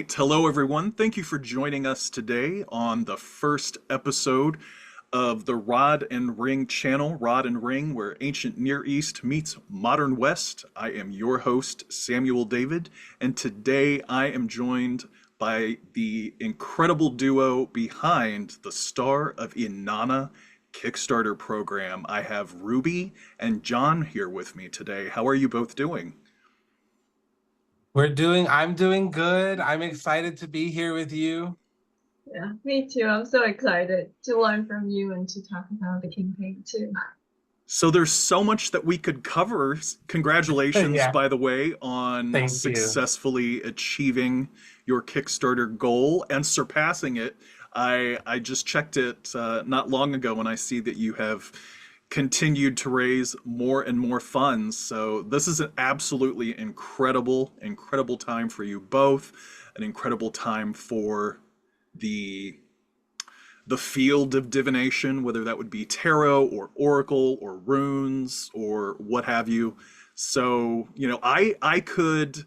right. Hello, everyone. Thank you for joining us today on the first episode of the Rod and Ring channel, Rod and Ring, where ancient Near East meets modern West. I am your host, Samuel David, and today I am joined by the incredible duo behind the Star of Inanna Kickstarter program. I have Ruby and John here with me today. How are you both doing? I'm doing good. I'm excited to be here with you. Yeah, me too. I'm so excited to learn from you and to talk about the campaign too. So there's so much that we could cover. Congratulations, Yeah, by the way, on thank you. successfully achieving your Kickstarter goal and surpassing it. I just checked it not long ago, and I see that you have continued to raise more and more funds. So this is an absolutely incredible time for you both, an incredible time for the the field of divination, whether that would be tarot or oracle or runes or what have you. So, I could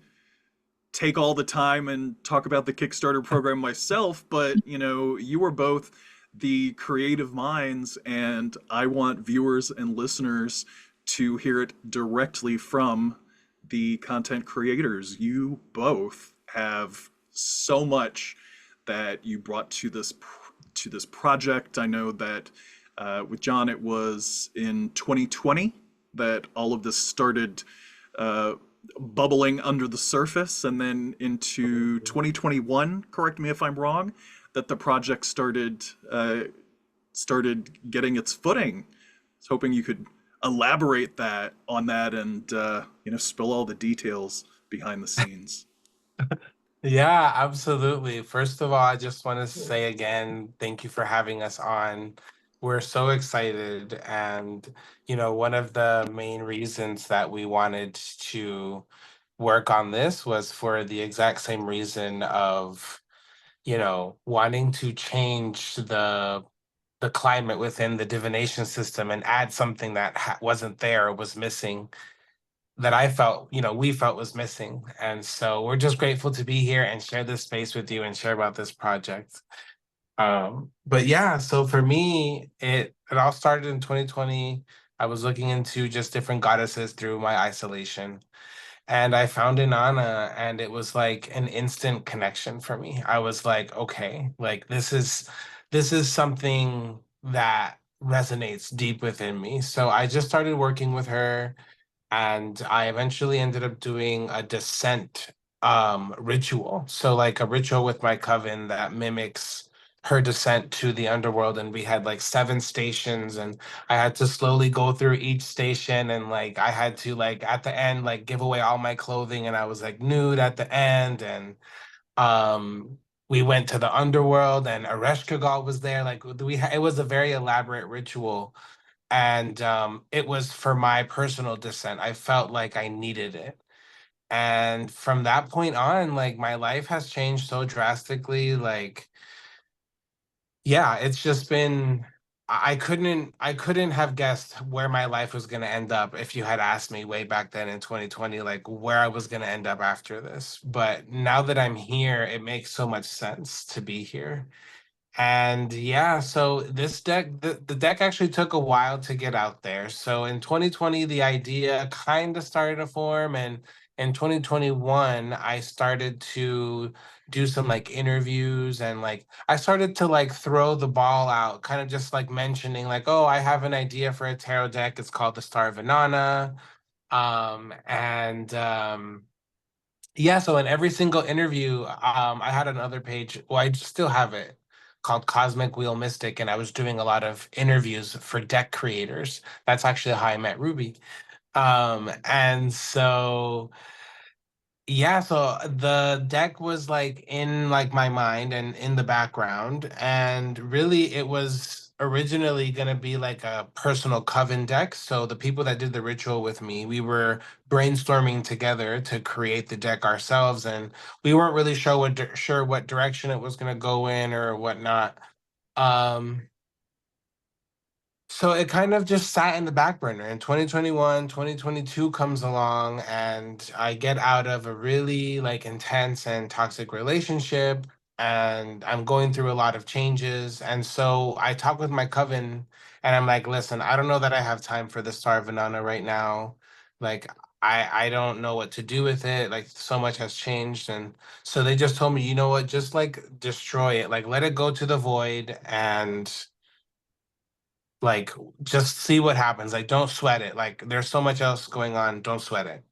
take all the time and talk about the Kickstarter program myself, but you are both the creative minds, and I want viewers and listeners to hear it directly from the content creators. You both have so much that you brought to this project. I know that with John, it was in 2020 that all of this started uh, bubbling under the surface, and then into 2021. Correct me if I'm wrong. That the project started getting its footing. I was hoping you could elaborate that on that and spill all the details behind the scenes. Yeah, absolutely. First of all, I just want to say again, thank you for having us on. We're so excited. And, one of the main reasons that we wanted to work on this was for the exact same reason of, wanting to change the climate within the divination system and add something that wasn't there or was missing, that I felt, we felt was missing. And so we're just grateful to be here and share this space with you and share about this project. But yeah, so for me, it all started in 2020. I was looking into just different goddesses through my isolation. And I found Inanna, and it was like an instant connection for me. I was like, okay, like this is something that resonates deep within me. So I just started working with her, and I eventually ended up doing a descent ritual. So like a ritual with my coven that mimics her descent to the underworld, and we had like 7 stations, and I had to slowly go through each station, and like I had to like at the end like give away all my clothing, and I was like nude at the end. And um we went to the underworld, and Ereshkigal was there. Like it was a very elaborate ritual, and it was for my personal descent. I felt like I needed it. And from that point on, like my life has changed so drastically. Like, yeah, it's just been I couldn't have guessed where my life was going to end up if you had asked me way back then in 2020, like where I was going to end up after this. But now that I'm here, it makes so much sense to be here. And yeah, so this deck, the deck actually took a while to get out there. So in 2020, the idea kind of started to form. And in 2021, I started to do some like interviews, and like I started to like throw the ball out, kind of just like mentioning, like, oh, I have an idea for a tarot deck. It's called the Star of Inanna. And Yeah, so in every single interview, I had another page. Well, I still have it, called Cosmic Wheel Mystic, and I was doing a lot of interviews for deck creators. That's actually how I met Ruby. And so yeah, so the deck was like in like my mind and in the background, and really it was originally going to be like a personal coven deck. So the people that did the ritual with me, we were brainstorming together to create the deck ourselves, and we weren't really sure what direction it was going to go in or whatnot. Um So it kind of just sat in the back burner. In 2021, 2022 comes along, and I get out of a really like intense and toxic relationship, and I'm going through a lot of changes. And so I talk with my coven, and I'm like, listen, I don't know that I have time for the Star of Inanna right now. Like I don't know what to do with it. Like so much has changed. And so they just told me, you know what, just like destroy it. Like let it go to the void, and like just see what happens. Like don't sweat it. Like there's so much else going on. Don't sweat it.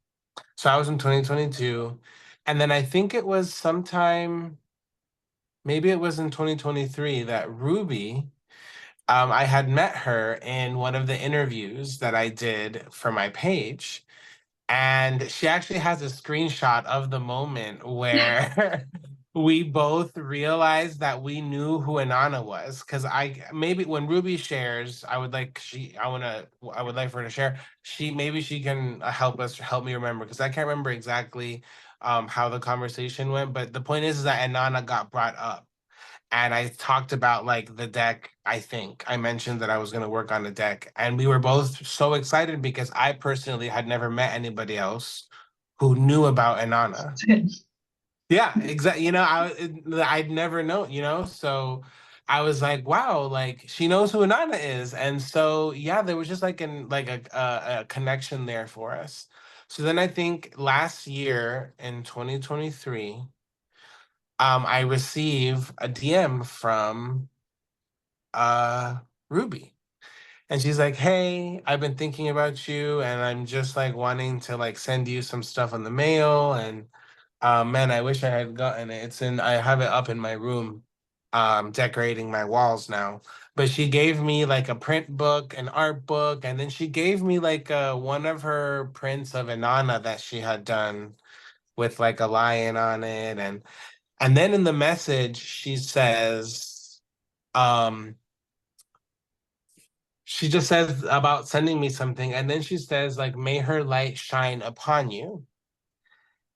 So I was in 2022. And then I think it was sometime, maybe it was in 2023 that Ruby, I had met her in one of the interviews that I did for my page. And she actually has a screenshot of the moment where we both realized that we knew who Inanna was. Cause I maybe when Ruby shares, I would like for her to share. Maybe she can help me remember because I can't remember exactly how the conversation went. But the point is that Inanna got brought up, and I talked about like the deck. I think I mentioned that I was going to work on the deck, and we were both so excited because I personally had never met anybody else who knew about Inanna. Yeah, exactly. I'd never known, so I was like, wow, like she knows who Inanna is. And so, yeah, there was just like a connection there for us. So then I think last year in 2023, I receive a DM from uh Ruby. And she's like, "Hey, I've been thinking about you, and I'm just like wanting to like send you some stuff on the mail. And man, I wish I had gotten it. I have it up in my room, decorating my walls now. But she gave me like a print book, an art book, and then she gave me like one of her prints of Inanna that she had done with like a lion on it. And then in the message, she says, um, she just says about sending me something, and then she says, like, may her light shine upon you.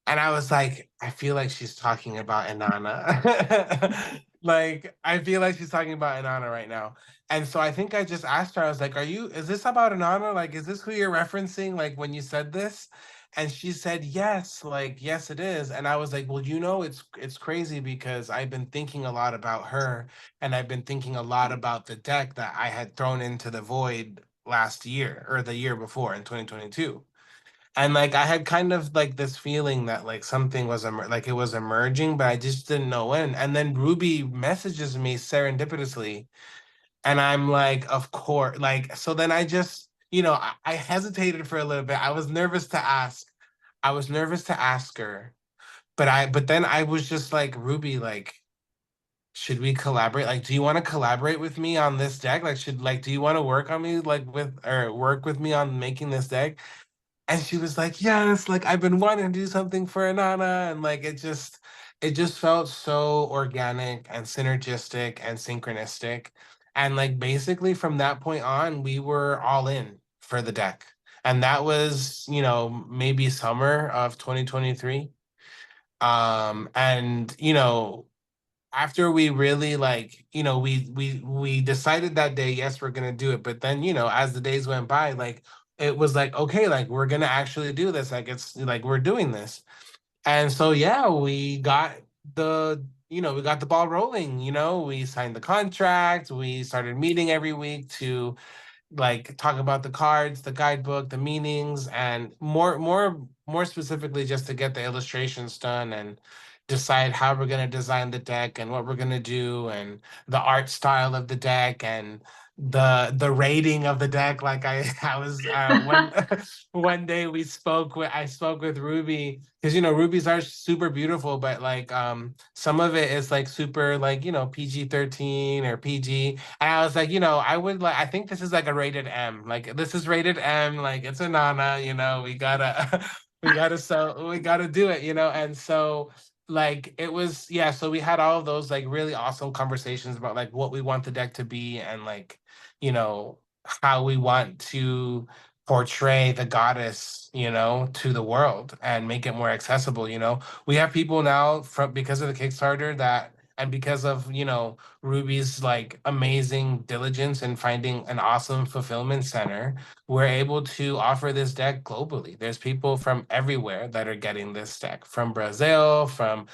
And I was like, I feel like she's talking about Inanna. Like, I feel like she's talking about Inanna right now. And so I think I just asked her, I was like, is this about Inanna? Like, is this who you're referencing? Like, when you said this? And she said, yes, like, yes, it is. And I was like, well, it's crazy because I've been thinking a lot about her, and I've been thinking a lot about the deck that I had thrown into the void last year or the year before in 2022. And like I had kind of like this feeling that like something was like it was emerging, but I just didn't know when. And then Ruby messages me serendipitously, and I'm like, of course. Like so, then I just I hesitated for a little bit. I was nervous to ask. I was nervous to ask her, but then I was just like, Ruby, like, should we collaborate? Like, do you want to collaborate with me on this deck? Like, do you want to work on me like with or work with me on making this deck? And she was like, yes, like I've been wanting to do something for Inanna. And like it just felt so organic and synergistic and synchronistic. And like basically from that point on, we were all in for the deck. And that was, maybe summer of 2023. And after we really like, we decided that day, yes, we're gonna do it. But then, as the days went by, like it was like, okay, like we're gonna actually do this. Like it's like we're doing this. And so yeah, we got the ball rolling, we signed the contract, we started meeting every week to like talk about the cards, the guidebook, the meanings, and more specifically just to get the illustrations done and decide how we're going to design the deck and what we're going to do and the art style of the deck and the rating of the deck. Like I was one day I spoke with Ruby because Ruby's art super beautiful, but like some of it is like super like PG-13 or PG. And I was like, I think this is like a rated M. Like this is rated M, like it's a Nana, we gotta we gotta do it, and so like it was, yeah, so we had all of those like really awesome conversations about like what we want the deck to be and like, you know, how we want to portray the goddess, to the world and make it more accessible. We have people now from because of the Kickstarter that And because of, you know, Ruby's like amazing diligence in finding an awesome fulfillment center, we're able to offer this deck globally. There's people from everywhere that are getting this deck, from Brazil, from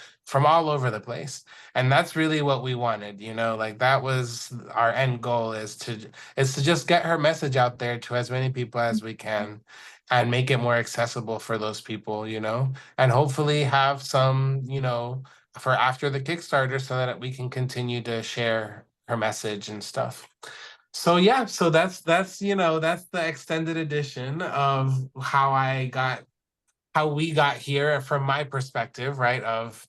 all over the place. And that's really what we wanted, you know, like that was our end goal, is to just get her message out there to as many people as we can and make it more accessible for those people, you know, and hopefully have some, you know, for after the Kickstarter so that we can continue to share her message and stuff. So yeah, so that's you know, that's the extended edition of how we got here from my perspective, right, of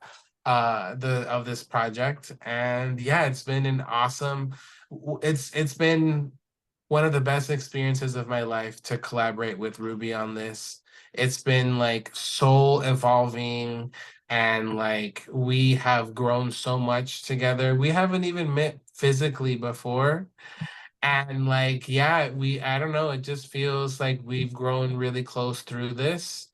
this project. And yeah, it's been an awesome it's been one of the best experiences of my life to collaborate with Ruby on this. It's been like soul evolving, and like we have grown so much together. We haven't even met physically before. And like, yeah, I don't know, it just feels like we've grown really close through this.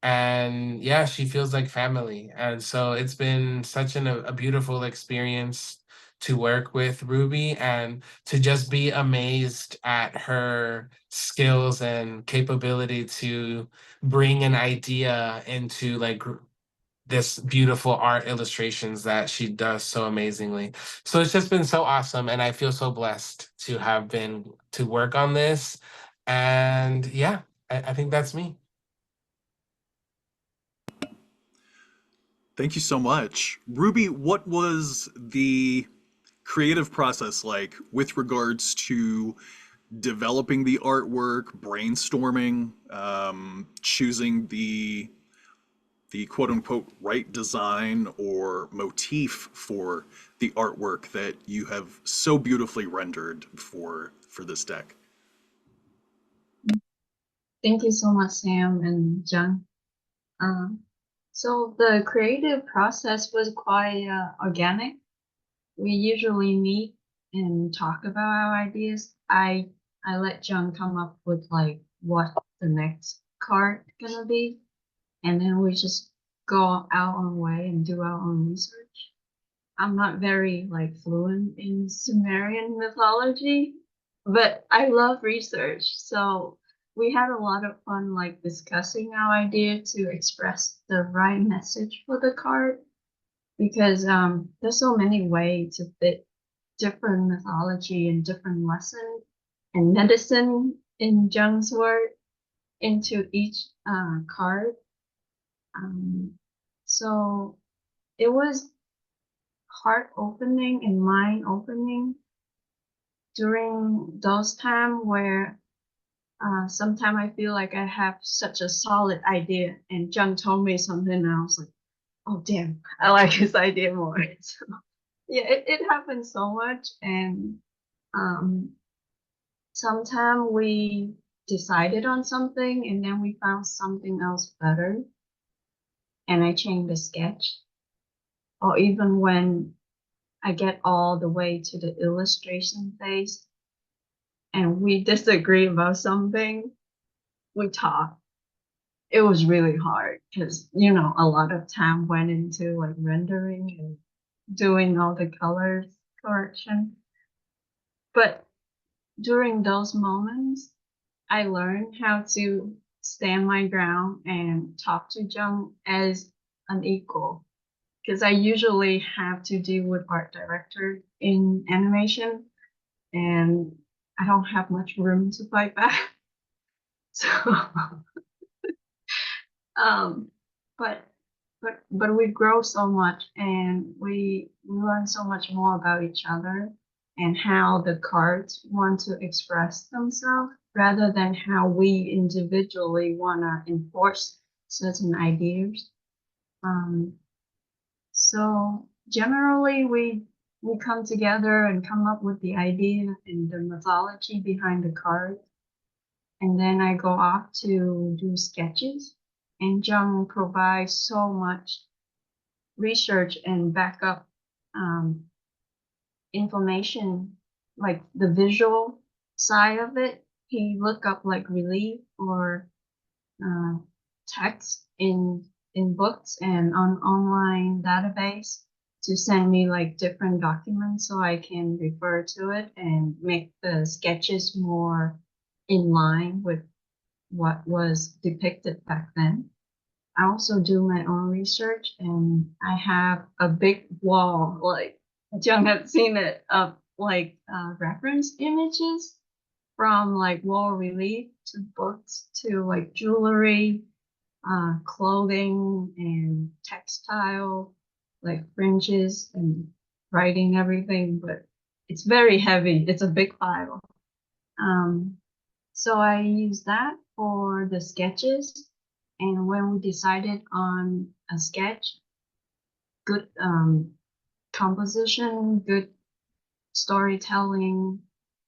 And yeah, she feels like family. And so it's been such a beautiful experience to work with Ruby and to just be amazed at her skills and capability to bring an idea into like this beautiful art illustrations that she does so amazingly. So it's just been so awesome, and I feel so blessed to have been to work on this. And yeah, I think that's me. Thank you so much. Ruby, what was the creative process like with regards to developing the artwork, brainstorming, choosing the quote unquote right design or motif for the artwork that you have so beautifully rendered for this deck? Thank you so much, Sam and John. Um, so the creative process was quite organic. We usually meet and talk about our ideas. I let John come up with like what the next card gonna be, and then we just go out our way and do our own research. I'm not very like fluent in Sumerian mythology, but I love research. So we had a lot of fun like discussing our idea to express the right message for the card, because there's so many ways to fit different mythology and different lesson and medicine in Jung's word into each card. Um, so it was heart opening and mind opening during those time where sometimes I feel like I have such a solid idea and Jung told me something and I was like, oh damn, I like his idea more. So yeah, it happens so much. And um, sometimes we decided on something and then we found something else better and I changed the sketch. Or even when I get all the way to the illustration phase and we disagree about something, we talk. It was really hard because, you know, a lot of time went into like rendering and doing all the colors correction. But during those moments, I learned how to stand my ground and talk to Jung as an equal. Because I usually have to deal with art director in animation and I don't have much room to fight back. So um but but we grow so much and we learn so much more about each other and how the cards want to express themselves rather than how we individually want to enforce certain ideas. Um, so generally we come together and come up with the idea and the mythology behind the card, and then I go off to do sketches. And Jung provides so much research and backup um, information, like the visual side of it. He look up like relief or uh, text in books and on online database to send me like different documents so I can refer to it and make the sketches more in line with what was depicted back then. I also do my own research and I have a big wall, like Jung have seen it, of like reference images from like wall relief to books to like jewelry, clothing and textile, like fringes and writing everything, but it's very heavy. It's a big file. Um, so I use that for the sketches. And when we decided on a sketch, good composition, good storytelling,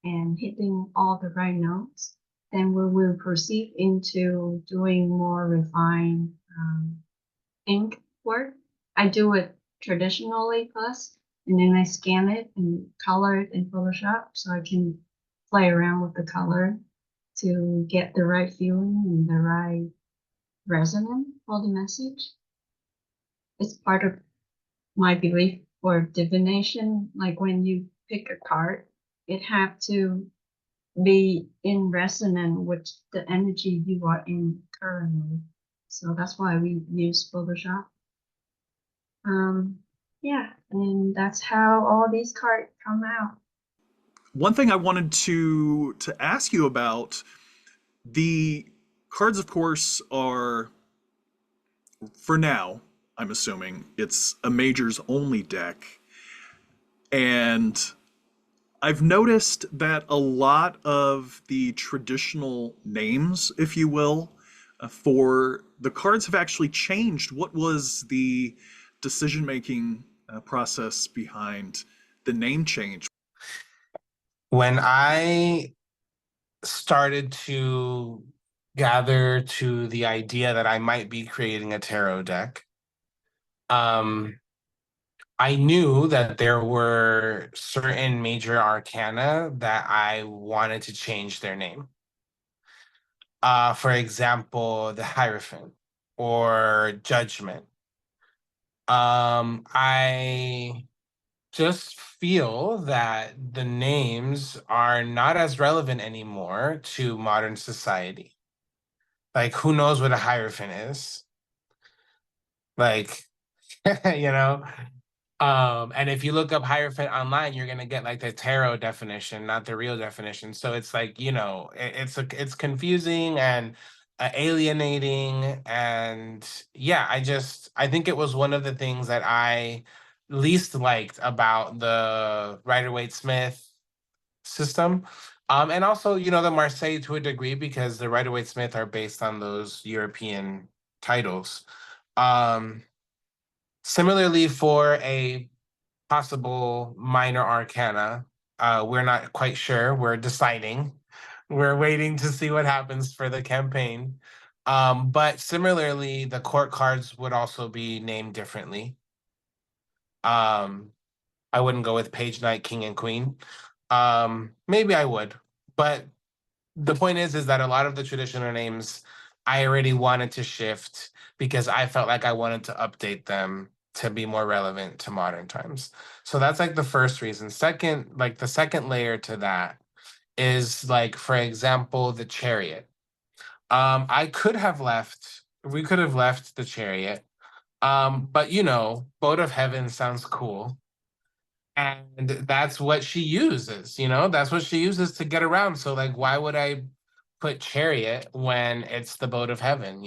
and hitting all the right notes, then we will proceed into doing more refined ink work. I do it traditionally first, and then I scan it and color it in Photoshop so I can play around with the color to get the right feeling and the right resonance for the message. It's part of my belief for divination. Like when you pick a card, it have to be in resonance with the energy you are in currently. So that's why we use Photoshop. Yeah, and that's how all these cards come out. One thing I wanted to ask you about, the cards, of course, are, for now, I'm assuming it's a majors only deck, and I've noticed that a lot of the traditional names, if you will, for the cards have actually changed. What was the decision making process behind the name change? When I started to gather to the idea that I might be creating a tarot deck, I knew that there were certain major arcana that I wanted to change their name. For example, the Hierophant or Judgment. I just feel that the names are not as relevant anymore to modern society. Like, who knows what a Hierophant is? Like, you know, and if you look up Hierophant online, you're gonna get like the tarot definition, not the real definition. So it's like, it's confusing and alienating, and yeah, I think it was one of the things that I least liked about the Rider-Waite-Smith system. And also, the Marseille to a degree, because the Rider-Waite-Smith are based on those European titles. Um, Similarly, for a possible minor arcana. We're not quite sure. We're deciding. We're waiting to see what happens for the campaign. But similarly, the court cards would also be named differently. I wouldn't go with page knight, king, and queen. Maybe I would, but the point is that a lot of the traditional names I already wanted to shift because I felt like I wanted to update them to be more relevant to modern times. So that's like the first reason. Second, like the second layer to that is like, for example, the Chariot. We could have left the Chariot. But Boat of Heaven sounds cool. And that's what she uses, that's what she uses to get around. So like, why would I put chariot when it's the boat of heaven?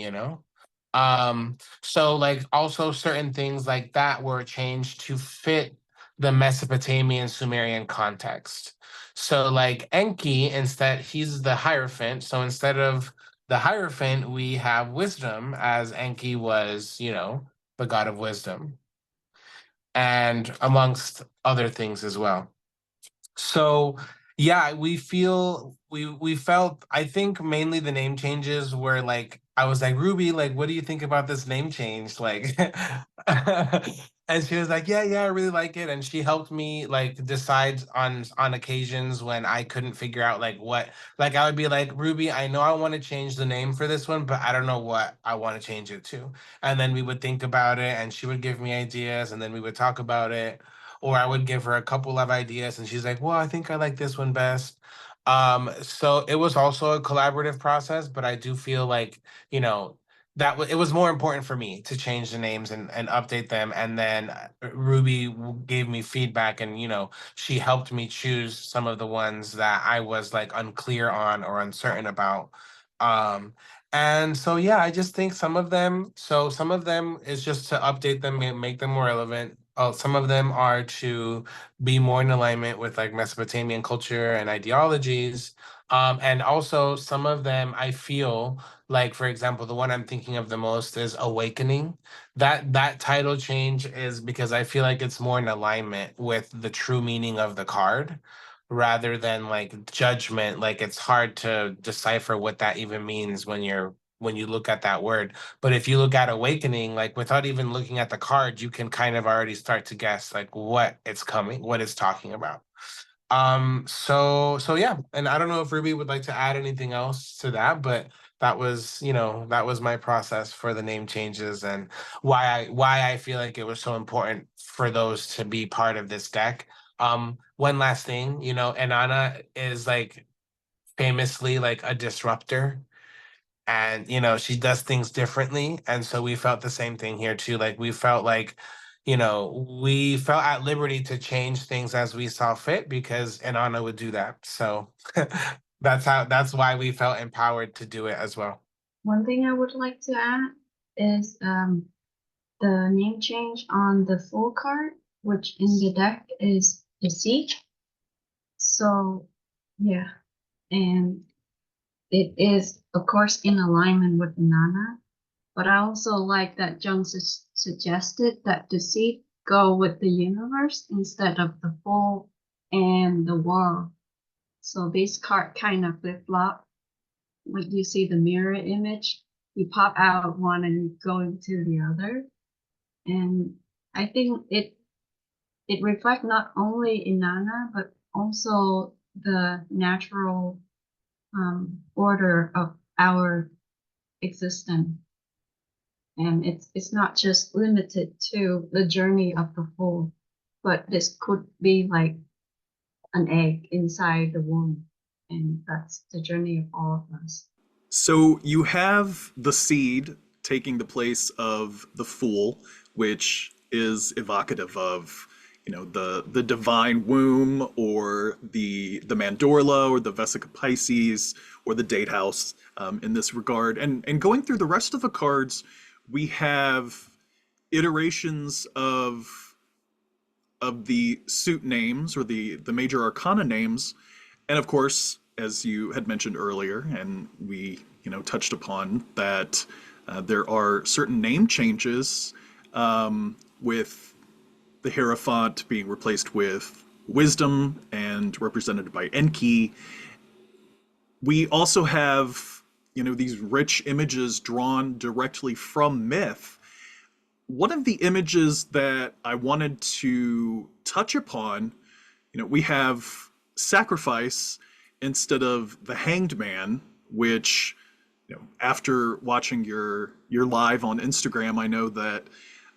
So like also certain things like that were changed to fit the Mesopotamian Sumerian context. So like Enki, instead, he's the Hierophant. So instead of the Hierophant, we have wisdom, as Enki was, the god of wisdom, and amongst other things as well. So yeah, we felt, I think mainly the name changes were like, I was like, Ruby, like, what do you think about this name change? Like And she was like, "Yeah, yeah, I really like it." And she helped me like decide on occasions when I couldn't figure out like what, like I would be like, "Ruby, I know I want to change the name for this one, but I don't know what I want to change it to." And then we would think about it, and she would give me ideas, and then we would talk about it. Or I would give her a couple of ideas, and she's like, "Well, I think I like this one best." So it was also a collaborative process, but I do feel like, you know, it was more important for me to change the names and update them, and then Ruby gave me feedback, and she helped me choose some of the ones that I was like unclear on or uncertain about. Um and so yeah, I just think some of them is just to update them and make them more relevant. Some of them are to be more in alignment with like Mesopotamian culture and ideologies. And also some of them I feel like, for example, the one I'm thinking of the most is Awakening. That title change is because I feel like it's more in alignment with the true meaning of the card rather than like Judgment. Like it's hard to decipher what that even means when you look at that word. But if you look at Awakening, like without even looking at the card, you can kind of already start to guess like what it's talking about. So yeah, and I don't know if Ruby would like to add anything else to that, but that was my process for the name changes and why I feel like it was so important for those to be part of this deck. One last thing, Inanna is like famously like a disruptor, and she does things differently, and so we felt the same thing here too. Like we felt like, we felt at liberty to change things as we saw fit because Inanna would do that. So that's why we felt empowered to do it as well. One thing I would like to add is the name change on the full card, which in the deck is Deceit. So, yeah, and it is, of course, in alignment with Nana. But I also like that Jung suggested that Deceit go with the universe instead of the full and the world. So this card kind of flip flop. Like you see the mirror image, you pop out one and you go into the other. And I think it reflects not only Inanna but also the natural order of our existence. And it's not just limited to the journey of the foal, but this could be like an egg inside the womb, and that's the journey of all of us. So you have the seed taking the place of the fool, which is evocative of, the divine womb, or the mandorla, or the Vesica Pisces, or the date house, in this regard. And going through the rest of the cards, we have iterations of the suit names, or the major arcana names, and of course, as you had mentioned earlier, and we touched upon that, there are certain name changes, with the Hierophant being replaced with Wisdom and represented by Enki. We also have these rich images drawn directly from myth. One of the images that I wanted to touch upon, we have sacrifice instead of the hanged man, which, after watching your live on Instagram, I know that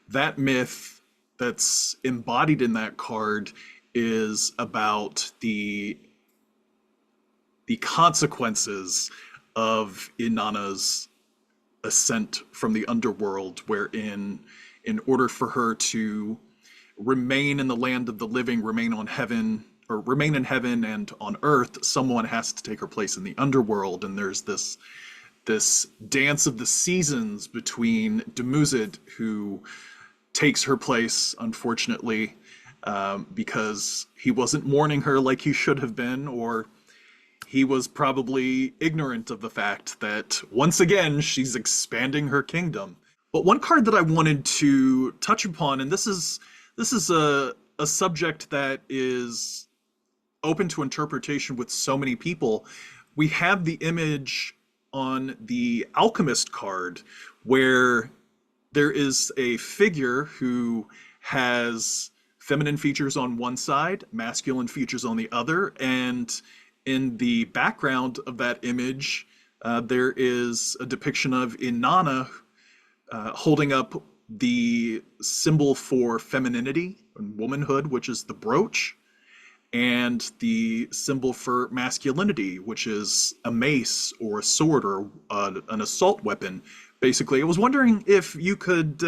that myth that's embodied in that card is about the consequences of Inanna's ascent from the underworld, wherein, in order for her to remain in the land of the living, remain in heaven and on earth, someone has to take her place in the underworld. And there's this dance of the seasons between Dumuzid, who takes her place, unfortunately, because he wasn't mourning her like he should have been, or he was probably ignorant of the fact that once again she's expanding her kingdom. But one card that I wanted to touch upon, and this is a subject that is open to interpretation with so many people. We have the image on the Alchemist card where there is a figure who has feminine features on one side, masculine features on the other, and in the background of that image, there is a depiction of Inanna holding up the symbol for femininity and womanhood, which is the brooch, and the symbol for masculinity, which is a mace or a sword or an assault weapon. Basically, I was wondering if you could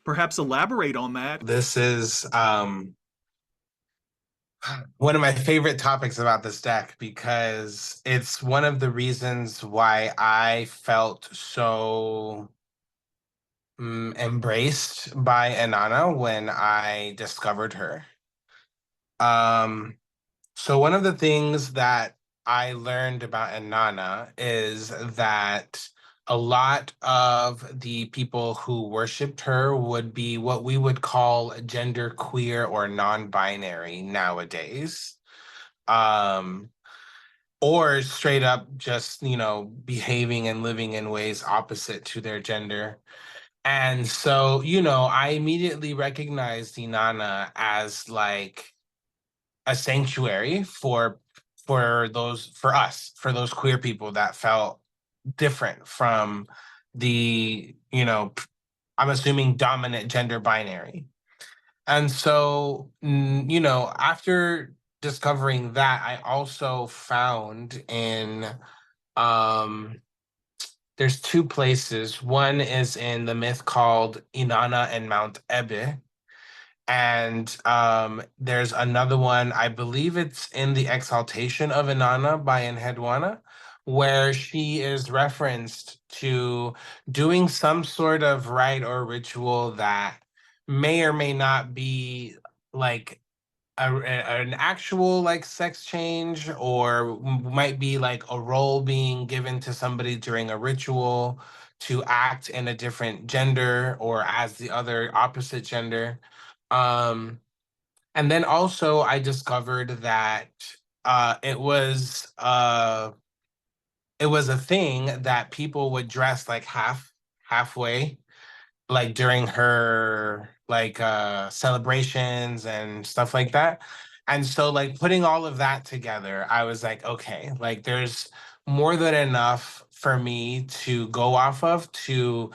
perhaps elaborate on that. This is one of my favorite topics about this deck because it's one of the reasons why I felt so embraced by Inanna when I discovered her. Um, so one of the things that I learned about Inanna is that a lot of the people who worshipped her would be what we would call gender queer or non-binary nowadays. Um, or straight up just, behaving and living in ways opposite to their gender. And so, I immediately recognized Inanna as like a sanctuary for those queer people that felt different from the, I'm assuming dominant gender binary. And so, after discovering that, I also found in um there's two places. One is in the myth called Inanna and Mount Ebbe. And there's another one, I believe it's in the Exaltation of Inanna by Enhedwana, where she is referenced to doing some sort of rite or ritual that may or may not be like an actual like sex change, or might be like a role being given to somebody during a ritual to act in a different gender or as the other opposite gender. um and then also I discovered that it was a thing that people would dress like halfway, like during her like celebrations and stuff like that. And so like putting all of that together, I was like, okay, like there's more than enough for me to go off of to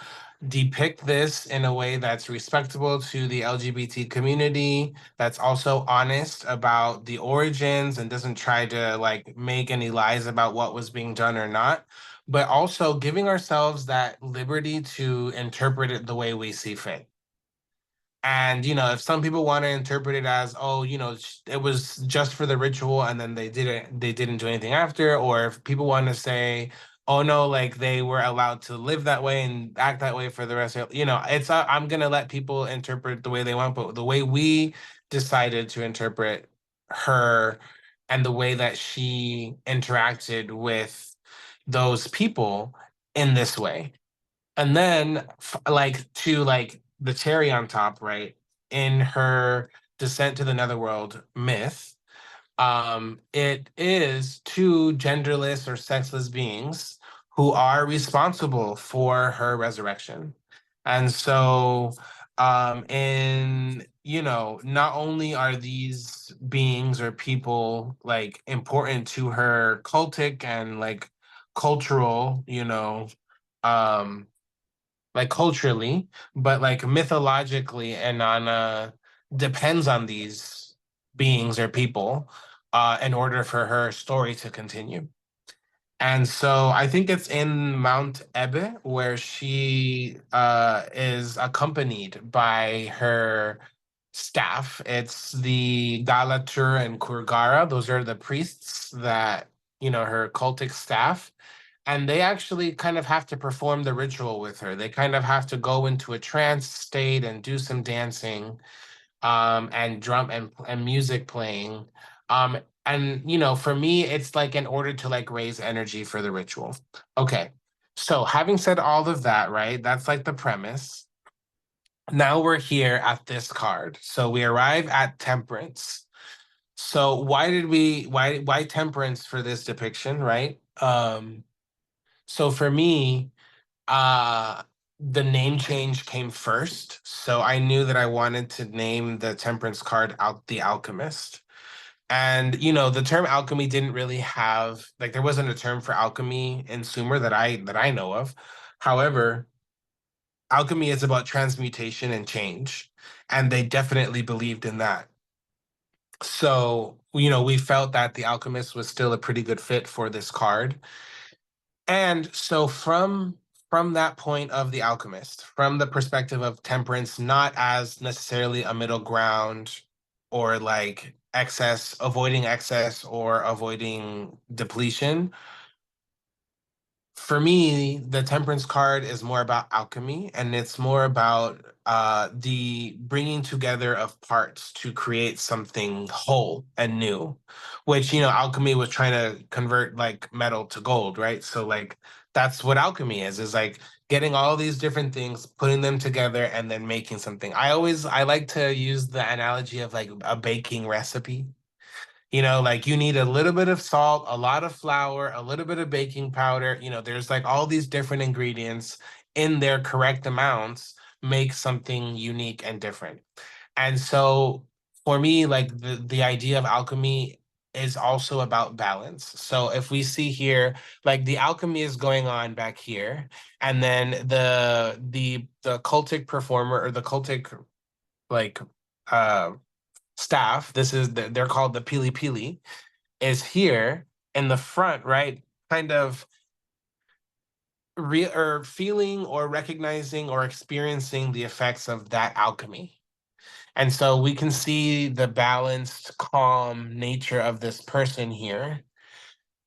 depict this in a way that's respectable to the LGBT community, that's also honest about the origins and doesn't try to like make any lies about what was being done or not, but also giving ourselves that liberty to interpret it the way we see fit. And if some people want to interpret it as, oh, it was just for the ritual and then they didn't do anything after, or if people want to say, oh no, like they were allowed to live that way and act that way for the rest of, it's I'm gonna let people interpret the way they want, but the way we decided to interpret her and the way that she interacted with those people in this way. And then like to like the cherry on top, right? In her Descent to the Netherworld myth, it is two genderless or sexless beings who are responsible for her resurrection. And so not only are these beings or people like important to her cultic and like cultural, um like culturally, but like mythologically, Inanna depends on these beings or people in order for her story to continue. And so I think it's in Mount Ebbe where she is accompanied by her staff. It's the Galatur and Kurgara. Those are the priests that, her cultic staff. And they actually kind of have to perform the ritual with her. They kind of have to go into a trance state and do some dancing, and drum and music playing. And for me, it's like in order to like raise energy for the ritual. Okay. So having said all of that, right? That's like the premise. Now we're here at this card. So we arrive at Temperance. So why Temperance for this depiction, right? So for me, uh the name change came first. So I knew that I wanted to name the Temperance card out the Alchemist. And the term alchemy didn't really have, like, there wasn't a term for alchemy in Sumer that I know of. However, alchemy is about transmutation and change, and they definitely believed in that. So, we felt that the Alchemist was still a pretty good fit for this card. And so from that point of the Alchemist, from the perspective of temperance, not as necessarily a middle ground or like avoiding excess or avoiding depletion, for me, the temperance card is more about alchemy, and it's more about the bringing together of parts to create something whole and new, which, alchemy was trying to convert like metal to gold, right? So like that's what alchemy is like getting all these different things, putting them together, and then making something. I like to use the analogy of like a baking recipe. Like you need a little bit of salt, a lot of flour, a little bit of baking powder. There's like all these different ingredients in their correct amounts make something unique and different. And so for me, like the idea of alchemy is also about balance. So if we see here, like the alchemy is going on back here, and then the cultic performer or the cultic like uh staff, they're called the pili pili, is here in the front, right? Kind of real or feeling or recognizing or experiencing the effects of that alchemy. And so we can see the balanced, calm nature of this person here.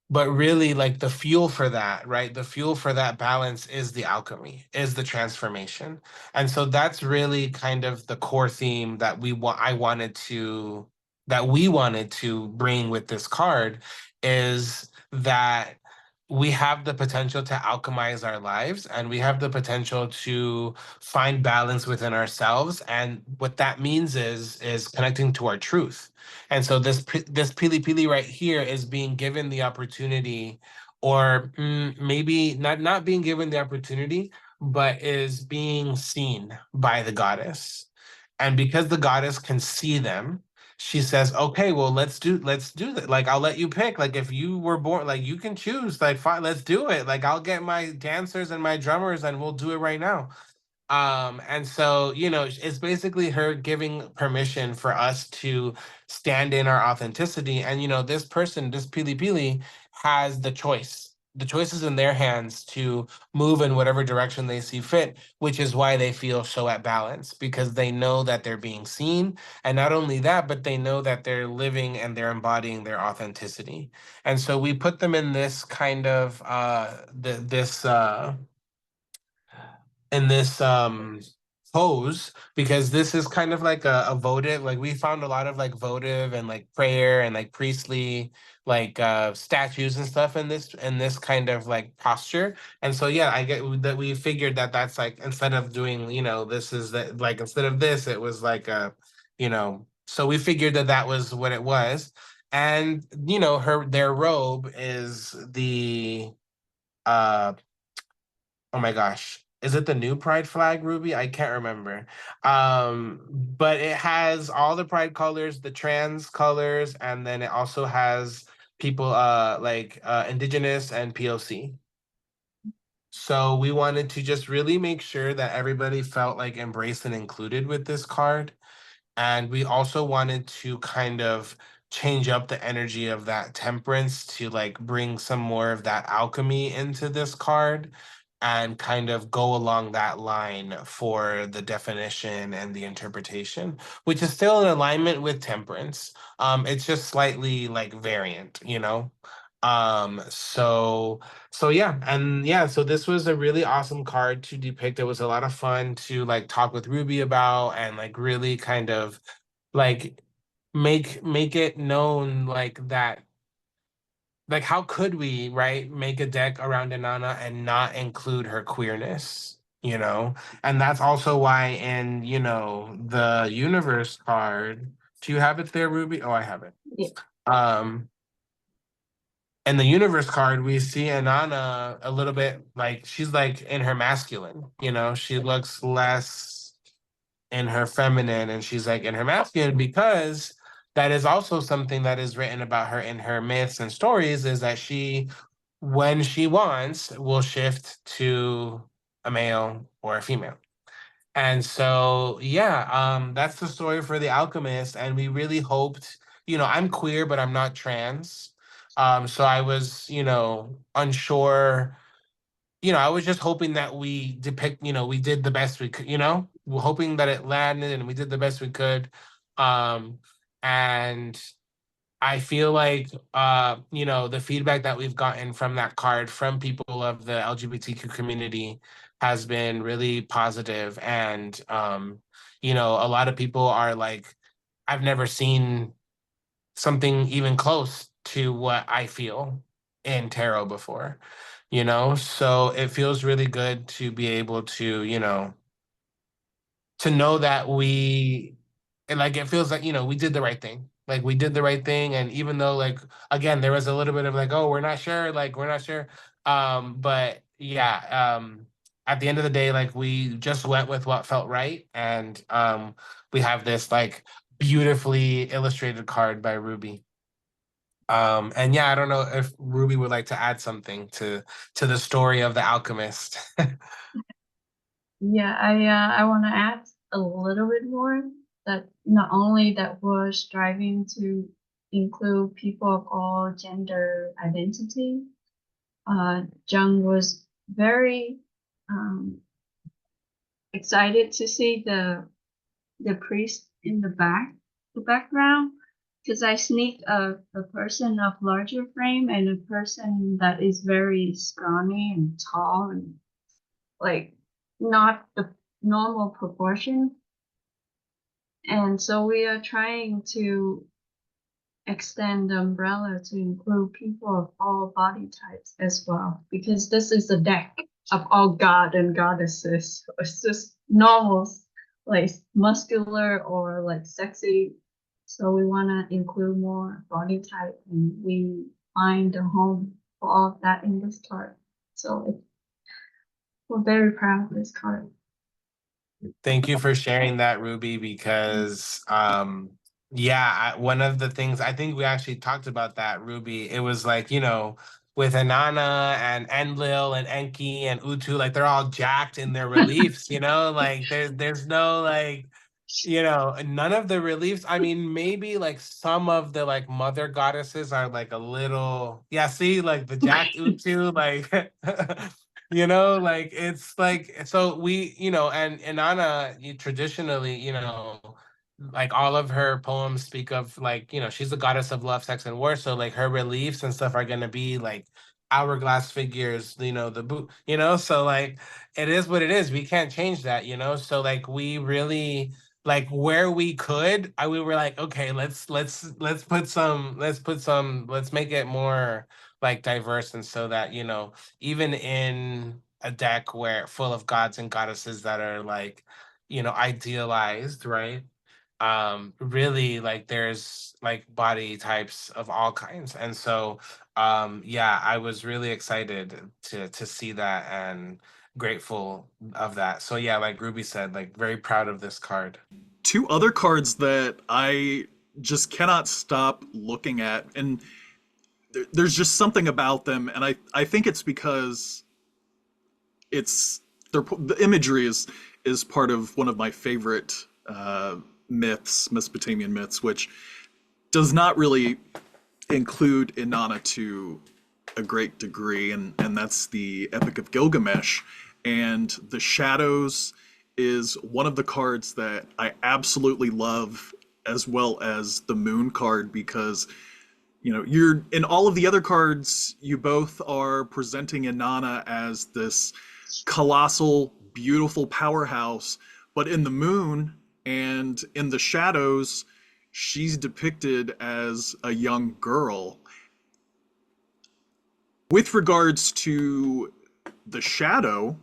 But really, like the fuel for that, right? The fuel for that balance is the alchemy, is the transformation. And so that's really kind of the core theme that we wanted to bring with this card, is that we have the potential to alchemize our lives, and we have the potential to find balance within ourselves. And what that means is connecting to our truth. And so this pili pili right here is being given the opportunity, or maybe not being given the opportunity, but is being seen by the goddess. And because the goddess can see them, she says, "Okay, well, let's do that. Like, I'll let you pick. Like, if you were born, like, you can choose. Like, fine, let's do it. Like, I'll get my dancers and my drummers, and we'll do it right now." And so, it's basically her giving permission for us to stand in our authenticity. And, this person, this Pili Pili, has the choice. The choice is in their hands to move in whatever direction they see fit, which is why they feel so at balance, because they know that they're being seen. And not only that, but they know that they're living and they're embodying their authenticity. And so we put them in this kind of in this pose, because this is kind of like a votive, like we found a lot of like votive and like prayer and like priestly like statues and stuff in this kind of like posture. And so yeah, I get that we figured that that's like, instead of doing, this is that, like, instead of this it was like so we figured that that was what it was. And their robe is the uh oh my gosh. Is it the new Pride flag, Ruby? I can't remember. But it has all the Pride colors, the trans colors, and then it also has people like Indigenous and POC. So we wanted to just really make sure that everybody felt like embraced and included with this card. And we also wanted to kind of change up the energy of that temperance to like bring some more of that alchemy into this card, and kind of go along that line for the definition and the interpretation, which is still in alignment with temperance. It's just slightly like variant. So yeah, and yeah, so this was a really awesome card to depict. It was a lot of fun to like talk with Ruby about, and like really kind of like make it known like that, like how could we, right, make a deck around Inanna and not include her queerness. And that's also why in the universe card, do you have it there, Ruby? Oh, I have it. Yeah. um in the universe card, we see Inanna a little bit like she's like in her masculine, you know, she looks less in her feminine and she's like in her masculine because that is also something that is written about her in her myths and stories is that she, when she wants, will shift to a male or a female. And so, yeah, that's the story for The Alchemist. And we really hoped, you know, I'm queer, but I'm not trans. So I was, you know, unsure. You know, I was just hoping that we depict, you know, we did the best we could, you know, we're hoping that it landed and we did the best we could. Um, and I feel like you know, the feedback that we've gotten from that card from people of the LGBTQ community has been really positive. And you know, a lot of people are like, I've never seen something even close to what I feel in tarot before, you know? So it feels really good to be able to, you know, to know that we and like it feels like, you know, we did the right thing. Like we did the right thing. And even though like again, there was a little bit of like, oh, we're not sure, like we're not sure. But yeah, at the end of the day, like we just went with what felt right. And we have this like beautifully illustrated card by Ruby. And yeah, I don't know if Ruby would like to add something to the story of the alchemist. Yeah, I want to add a little bit more that not only that we're striving to include people of all gender identity, Jung was very um, excited to see the priest in the background, because I sneak a person of larger frame and a person that is very scrawny and tall and like not the normal proportion. And so we are trying to extend the umbrella to include people of all body types as well, because this is a deck of all god and goddesses. It's just normal, like muscular or like sexy. So we want to include more body type, and we find a home for all of that in this card. So we're very proud of this card. Thank you for sharing that, Ruby, because yeah, one of the things I think we actually talked about that, Ruby, it was like, you know, with Inanna and Enlil and Enki and Utu, like they're all jacked in their reliefs, you know, like there's no like, you know, none of the reliefs. I mean, maybe like some of the like mother goddesses are like a little, yeah, see, like the jacked Utu, like you know, like it's like so we, you know, and Inanna traditionally, you know, like all of her poems speak of like, you know, she's the goddess of love, sex, and war. So like her reliefs and stuff are gonna be like hourglass figures, you know, the boot, you know, so like it is what it is. We can't change that, you know. So like we really like where we could, we were like, okay, let's make it more like diverse and so that, you know, even in a deck where full of gods and goddesses that are like, you know, idealized, right? Really like there's like body types of all kinds. And so yeah, I was really excited to see that and grateful of that. So yeah, like Ruby said, like very proud of this card. Two other cards that I just cannot stop looking at, and there's just something about them, and I think it's because it's the imagery is part of one of my favorite myths, Mesopotamian myths, which does not really include Inanna to a great degree, and that's the Epic of Gilgamesh. And the Shadows is one of the cards that I absolutely love, as well as the Moon card, because you know, you're in all of the other cards, you both are presenting Inanna as this colossal, beautiful powerhouse, but in the Moon and in the Shadows, she's depicted as a young girl. With regards to the Shadow,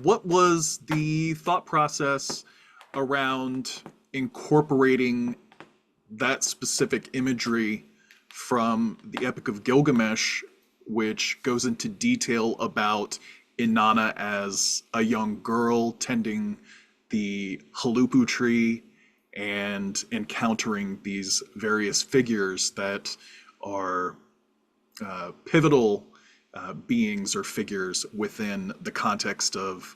what was the thought process around incorporating that specific imagery from the Epic of Gilgamesh which goes into detail about Inanna as a young girl tending the halupu tree and encountering these various figures that are pivotal beings or figures within the context of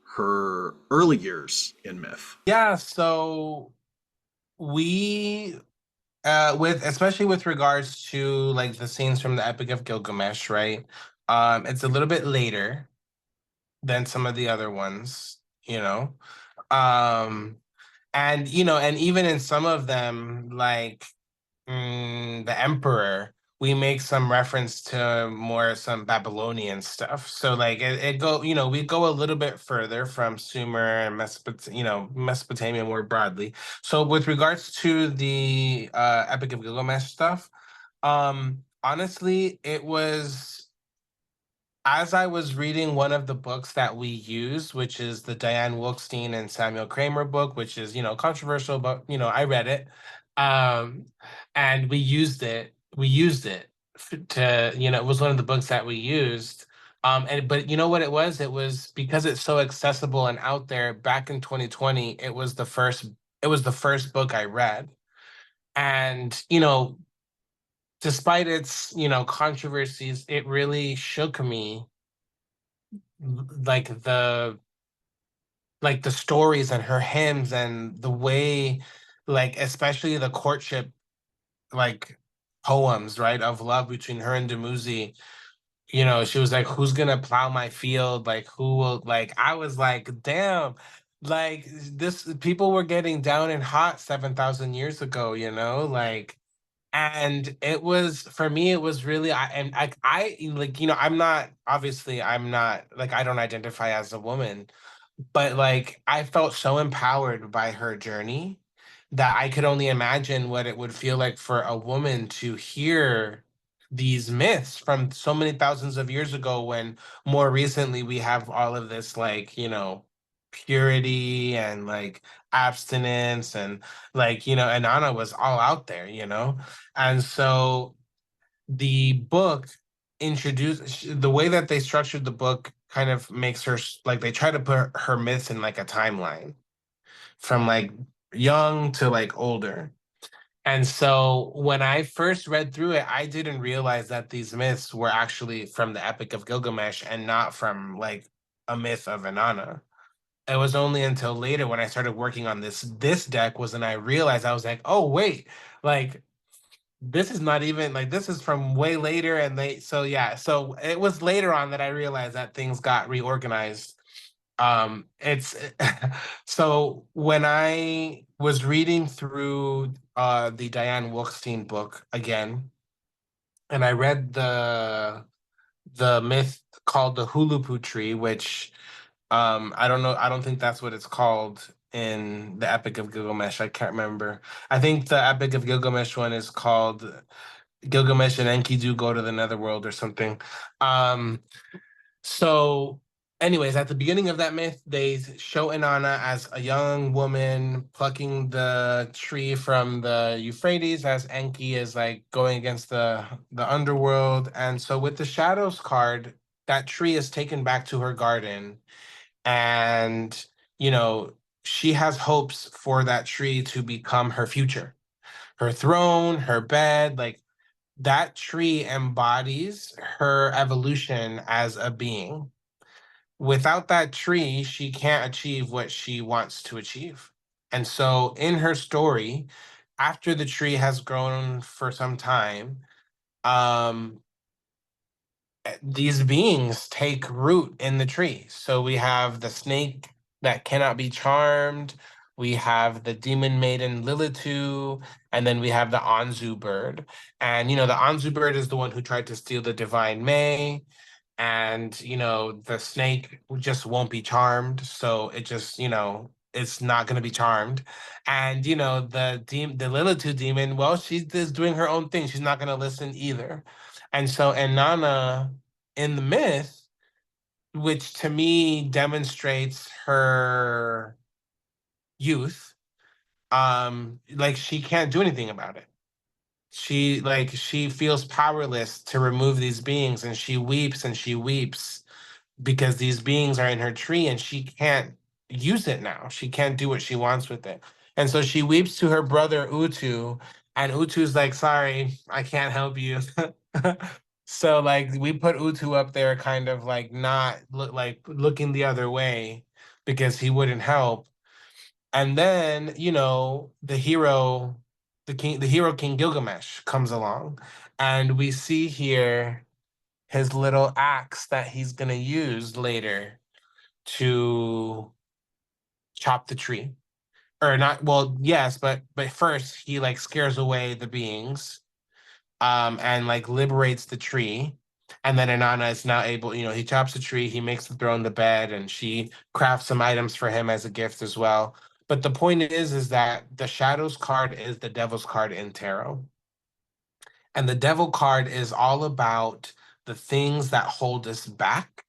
her early years in myth. Yeah, so we with especially with regards to like the scenes from the Epic of Gilgamesh, right? It's a little bit later than some of the other ones, you know. Um and and even in some of them, like the Emperor, we make some reference to more some Babylonian stuff. So like it go, we go a little bit further from Sumer and Mesopotamia more broadly. So with regards to the Epic of Gilgamesh stuff, honestly, it was as I was reading one of the books that we use, which is the Diane Wilkstein and Samuel Kramer book, which is, controversial, but I read it. Um, and we used it. We used it to, it was one of the books that we used. But you know what it was? It was because it's so accessible and out there back in 2020, it was the first book I read. And, despite its, controversies, it really shook me like the stories and her hymns and the way, like especially the courtship like poems, right, of love between her and Dumuzi. She was like, who's gonna plow my field, like who will, like I was like, damn, like this people were getting down and hot 7,000 years ago, like. And it was, for me, it was really, I like, I'm not like, I don't identify as a woman, but like I felt so empowered by her journey that I could only imagine what it would feel like for a woman to hear these myths from so many thousands of years ago, when more recently we have all of this, like, purity and like abstinence, and like, and Anna was all out there, and so the book introduced, the way that they structured the book kind of makes her like, they try to put her myths in like a timeline from like young to like older. And so when I first read through it, I didn't realize that these myths were actually from the Epic of Gilgamesh and not from like a myth of Inanna. It was only until later when I started working on this deck was when I realized, I was like, oh wait, like this is not even like, this is from way later. And so yeah, so it was later on that I realized that things got reorganized. It's so when I was reading through the Diane Wilkstein book again, and I read the myth called the Hulupu tree, which I don't know, I don't think that's what it's called in the Epic of Gilgamesh. I can't remember. I think the Epic of Gilgamesh one is called Gilgamesh and Enkidu go to the Netherworld or something. Um, so, anyways, at the beginning of that myth, they show Inanna as a young woman plucking the tree from the Euphrates, as Enki is like going against the underworld. And so, with the Shadows card, that tree is taken back to her garden, and you know she has hopes for that tree to become her future, her throne, her bed, like that tree embodies her evolution as a being. Without that tree, she can't achieve what she wants to achieve. And so, in her story, after the tree has grown for some time, um, these beings take root in the tree. So, we have the snake that cannot be charmed, we have the demon maiden Lilitu, and then we have the Anzu bird. And, the Anzu bird is the one who tried to steal the divine May, and the snake just won't be charmed, so it just it's not going to be charmed. And the Lilitu demon, well, she's just doing her own thing, she's not going to listen either. And so Inanna in the myth, which to me demonstrates her youth, like she can't do anything about it. she feels powerless to remove these beings, and she weeps because these beings are in her tree and she can't use it now. She can't do what she wants with it. And so she weeps to her brother Utu, and Utu's like, sorry, I can't help you. So like we put Utu up there kind of like not look like looking the other way because he wouldn't help. And then, the hero King Gilgamesh comes along, and we see here his little axe that he's gonna use later to chop the tree. Or not, well, yes, but first he like scares away the beings, and like liberates the tree. And then Inanna is now able, he chops the tree, he makes the throne the bed, and she crafts some items for him as a gift as well. But the point is that the shadows card is the devil's card in tarot. And the devil card is all about the things that hold us back,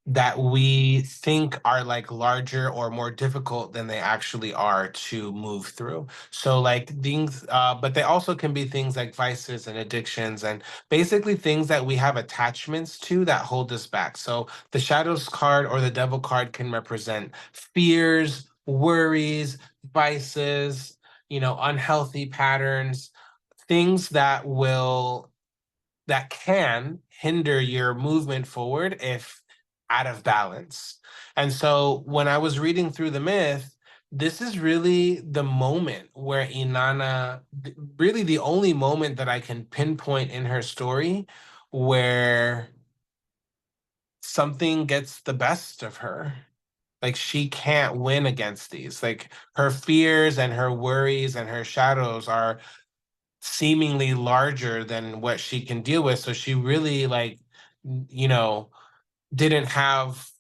that we think are like larger or more difficult than they actually are to move through. So like things, but they also can be things like vices and addictions, and basically things that we have attachments to that hold us back. So the shadows card or the devil card can represent fears, worries, vices, unhealthy patterns, things that can hinder your movement forward if out of balance. And so when I was reading through the myth, this is really the moment where Inanna, really the only moment that I can pinpoint in her story where something gets the best of her. Like she can't win against these. Like her fears and her worries and her shadows are seemingly larger than what she can deal with. So she really like, you know, didn't have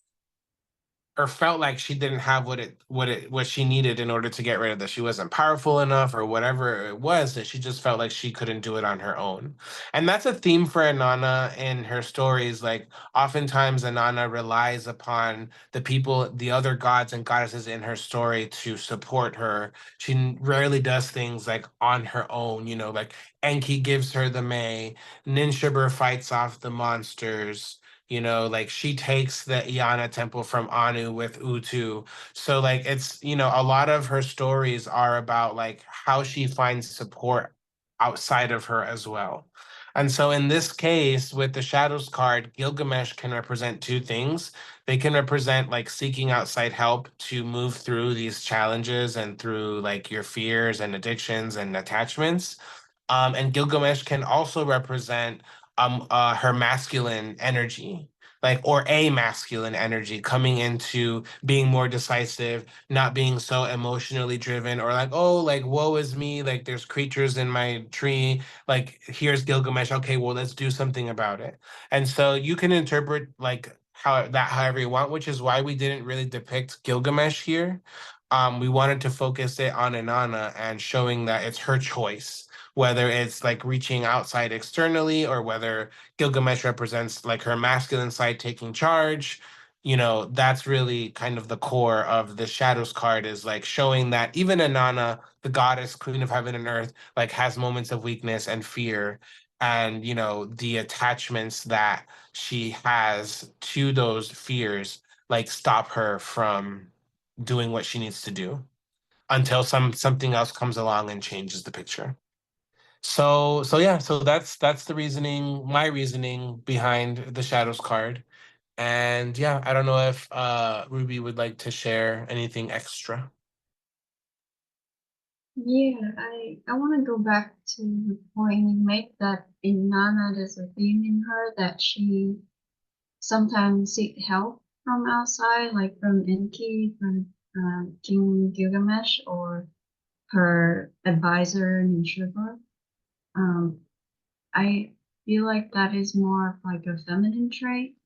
or felt like she didn't have what she needed in order to get rid of this. She wasn't powerful enough or whatever it was, that she just felt like she couldn't do it on her own. And that's a theme for Inanna in her stories. Like oftentimes Inanna relies upon the people, the other gods and goddesses in her story to support her. She rarely does things like on her own, like Enki gives her the May, Ninshubur fights off the monsters. Like she takes the Inanna temple from Anu with Utu. So like it's, a lot of her stories are about like how she finds support outside of her as well. And so in this case, with the Shadows card, Gilgamesh can represent two things. They can represent like seeking outside help to move through these challenges and through like your fears and addictions and attachments. And Gilgamesh can also represent her masculine energy, like, or a masculine energy coming into being more decisive, not being so emotionally driven, or like, oh, like woe is me, like there's creatures in my tree, like here's Gilgamesh, okay, well let's do something about it. And so you can interpret like however you want, which is why we didn't really depict Gilgamesh here. We wanted to focus it on Inanna and showing that it's her choice, whether it's like reaching outside externally or whether Gilgamesh represents like her masculine side taking charge. That's really kind of the core of the Shadows card, is like showing that even Inanna, the goddess, queen of heaven and earth, like has moments of weakness and fear. And, the attachments that she has to those fears, like stop her from doing what she needs to do until something else comes along and changes the picture. So yeah, so that's the reasoning, my reasoning behind the Shadows card. And yeah, I don't know if Ruby would like to share anything extra. Yeah, I want to go back to the point you made that in Nana there's a theme in her that she sometimes seek help from outside, like from Enki, from King Gilgamesh, or her advisor Ninshubur. Um, I feel like that is more of like a feminine trait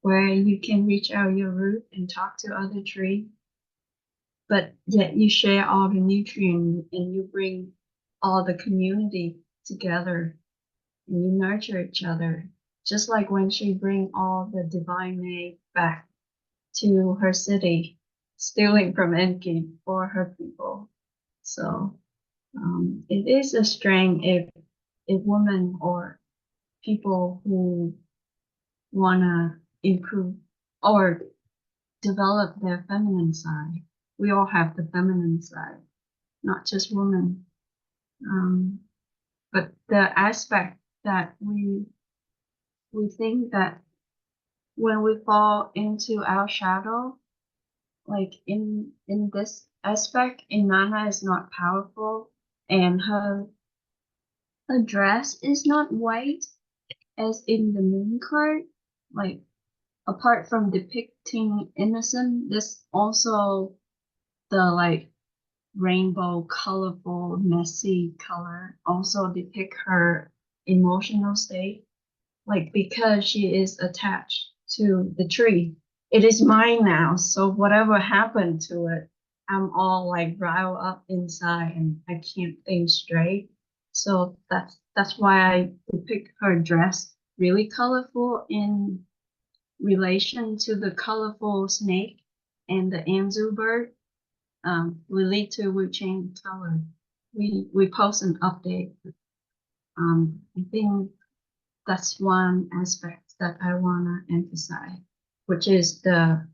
where you can reach out your root and talk to other tree, but yet you share all the nutrient and you bring all the community together and you nurture each other. Just like when she bring all the divine aid back to her city, stealing from Enki for her people. So it is a strength if a woman or people who wanna improve or develop their feminine side. We all have the feminine side, not just women. But the aspect that we think that when we fall into our shadow, like in this aspect, Inanna is not powerful, and her dress is not white as in the moon card. Like apart from depicting innocent, this also the like rainbow, colorful, messy color also depict her emotional state. Like because she is attached to the tree, it is mine now. So whatever happened to it, I'm all like riled up inside and I can't think straight. So that's why I depict her dress really colorful in relation to the colorful snake and the Anzu bird. Relate to we change color. We post an update. I think that's one aspect that I wanna emphasize, which is the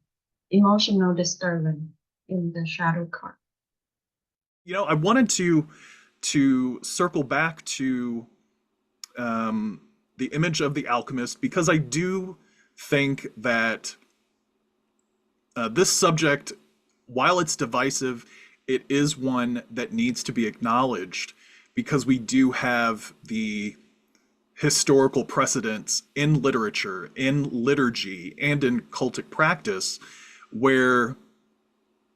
emotional disturbance in the shadow card. You know, I wanted to circle back to the image of the alchemist, because I do think that this subject, while it's divisive, it is one that needs to be acknowledged, because we do have the historical precedents in literature, in liturgy, and in cultic practice where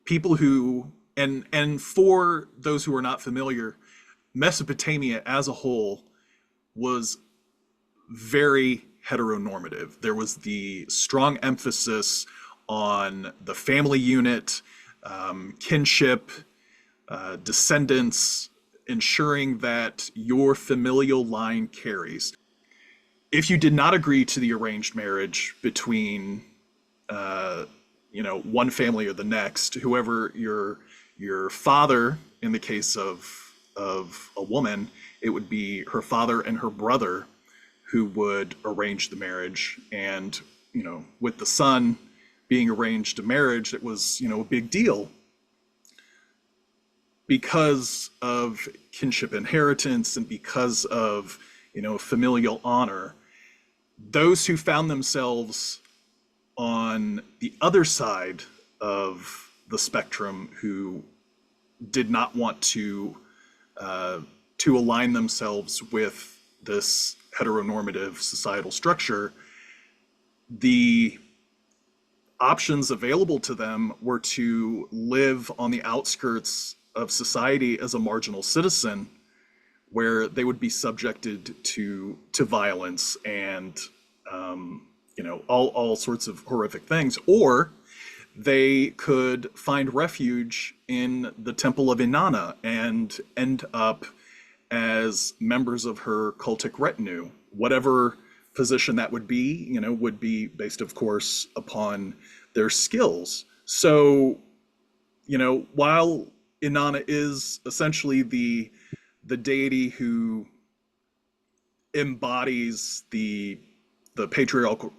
people who, and for those who are not familiar, Mesopotamia as a whole was very heteronormative. There was the strong emphasis on the family unit, kinship, descendants, ensuring that your familial line carries. If you did not agree to the arranged marriage between, one family or the next, whoever your father, in the case of a woman, it would be her father and her brother who would arrange the marriage. And with the son being arranged a marriage, it was a big deal because of kinship inheritance and because of familial honor. Those who found themselves on the other side of the spectrum, who did not want to align themselves with this heteronormative societal structure, the options available to them were to live on the outskirts of society as a marginal citizen, where they would be subjected to violence and all sorts of horrific things, or they could find refuge in the Temple of Inanna and end up as members of her cultic retinue. Whatever position that would be based, of course, upon their skills. So, while Inanna is essentially the deity who embodies the patriarchal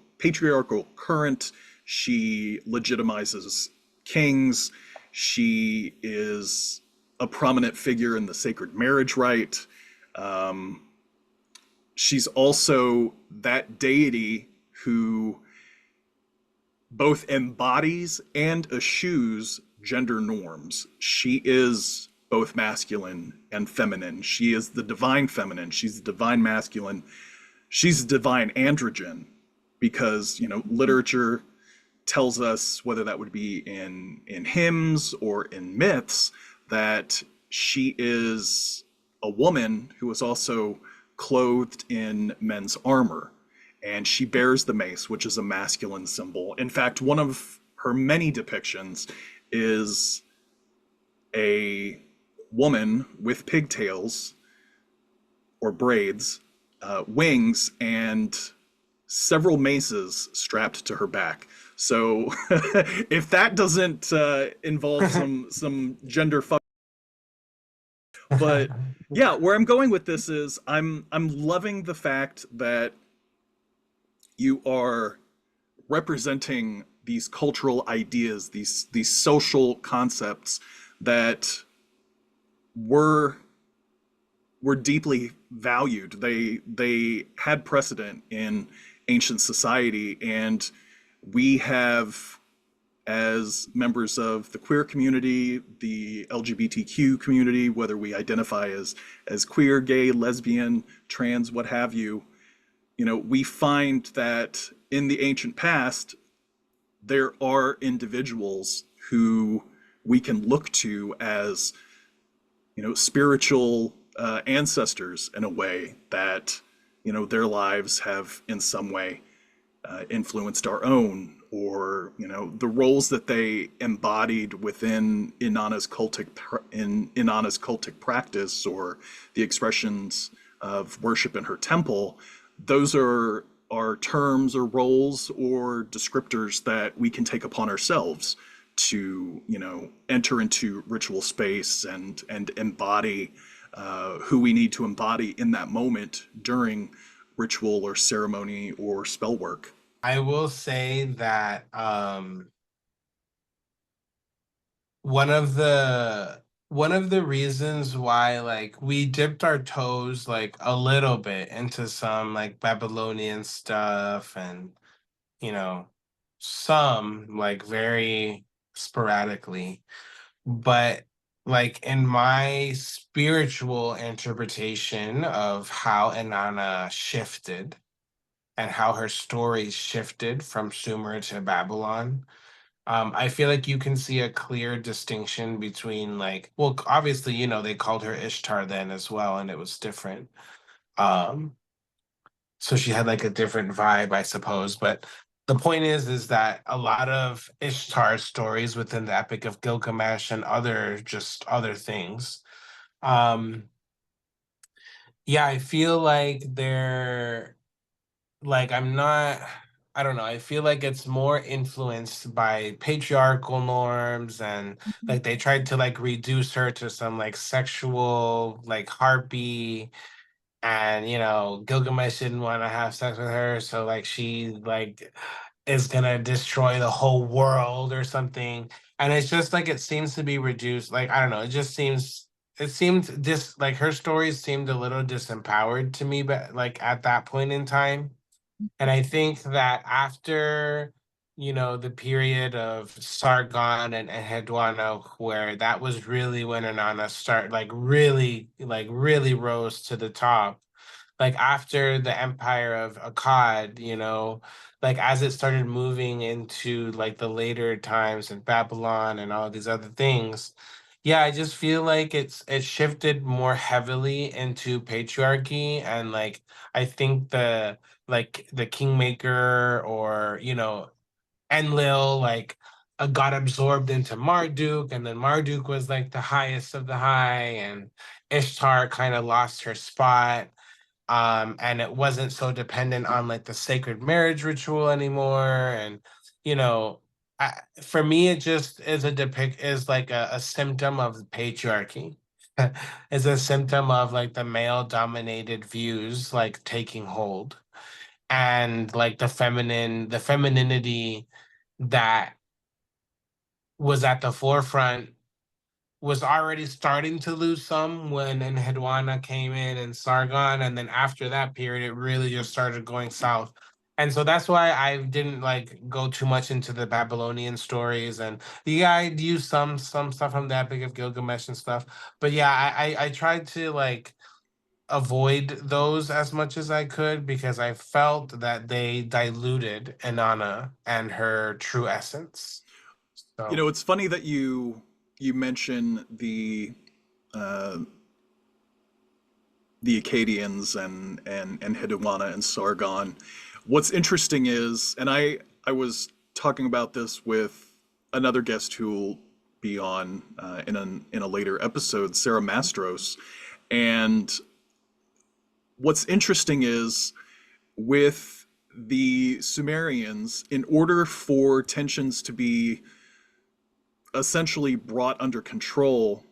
current, she legitimizes kings. She is a prominent figure in the sacred marriage rite. She's also that deity who both embodies and eschews gender norms. She is both masculine and feminine. She is the divine feminine. She's the divine masculine. She's the divine androgen, because literature tells us, whether that would be in hymns or in myths, that she is a woman who is also clothed in men's armor, and she bears the mace, which is a masculine symbol. In fact, one of her many depictions is a woman with pigtails or braids, wings, and several maces strapped to her back. So if that doesn't involve some gender But yeah, where I'm going with this is I'm loving the fact that you are representing these cultural ideas, these social concepts that were were deeply valued. They had precedent in ancient society, and we have, as members of the queer community, the LGBTQ community, whether we identify as queer, gay, lesbian, trans, what have you, we find that in the ancient past there are individuals who we can look to as spiritual ancestors in a way that their lives have in some way influenced our own, or the roles that they embodied within Inanna's cultic practice, or the expressions of worship in her temple. Those are terms or roles or descriptors that we can take upon ourselves to enter into ritual space and embody who we need to embody in that moment during ritual or ceremony or spell work. I will say that one of the one of the reasons why like we dipped our toes like a little bit into some like Babylonian stuff, and you know some like very sporadically, but like in my spiritual interpretation of how Inanna shifted and how her stories shifted from Sumer to Babylon, I feel like you can see a clear distinction between like, well, obviously, they called her Ishtar then as well, and it was different. Um, so she had like a different vibe, I suppose. But the point is that a lot of Ishtar stories within the Epic of Gilgamesh and other things, um, yeah, I feel like they're like I'm not I don't know, I feel like it's more influenced by patriarchal norms, and like they tried to like reduce her to some like sexual like harpy, and Gilgamesh didn't want to have sex with her, so like she like is gonna destroy the whole world or something. And it's just like it seems to be reduced, like I don't know, it seemed just like her stories seemed a little disempowered to me, but like at that point in time. And I think that after, the period of Sargon and Hedwana, where that was really when Inanna really rose to the top. Like after the empire of Akkad, like as it started moving into like the later times in Babylon and all these other things, yeah, I just feel like it shifted more heavily into patriarchy. And like I think the Kingmaker, or Enlil, like got absorbed into Marduk, and then Marduk was like the highest of the high, and Ishtar kind of lost her spot. And it wasn't so dependent on like the sacred marriage ritual anymore. And you know for me it just is like a symptom of symptom is a symptom of like the male dominated views like taking hold, and like the femininity that was at the forefront was already starting to lose some when Hedwana came in and Sargon, and then after that period, it really just started going south. And so that's why I didn't like go too much into the Babylonian stories, and yeah, I used some stuff from the Epic of Gilgamesh and stuff. But yeah, I tried to like avoid those as much as I could, because I felt that they diluted Inanna and her true essence. So. It's funny that you mention uh, the Akkadians and Hiduana and Sargon. What's interesting is, and I was talking about this with another guest who will be on in a later episode, Sarah Mastros, and what's interesting is with the Sumerians, in order for tensions to be essentially brought under control,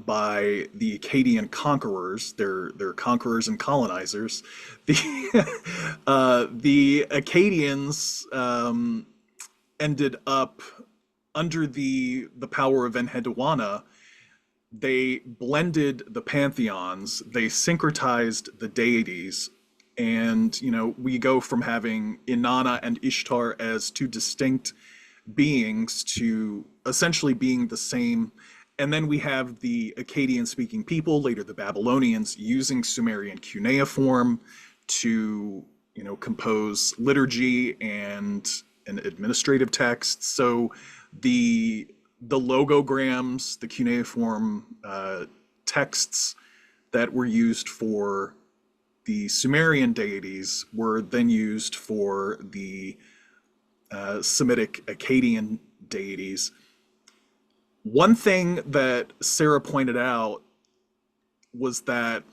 by the Akkadian conquerors. They're conquerors and colonizers. The Akkadians ended up under the power of Enheduanna. They blended the pantheons, they syncretized the deities, and we go from having Inanna and Ishtar as two distinct beings to essentially being the same. And then we have the Akkadian speaking people, later the Babylonians, using Sumerian cuneiform to compose liturgy and an administrative text. So the logograms, the cuneiform texts that were used for the Sumerian deities were then used for the Semitic Akkadian deities. One thing that Sarah pointed out was that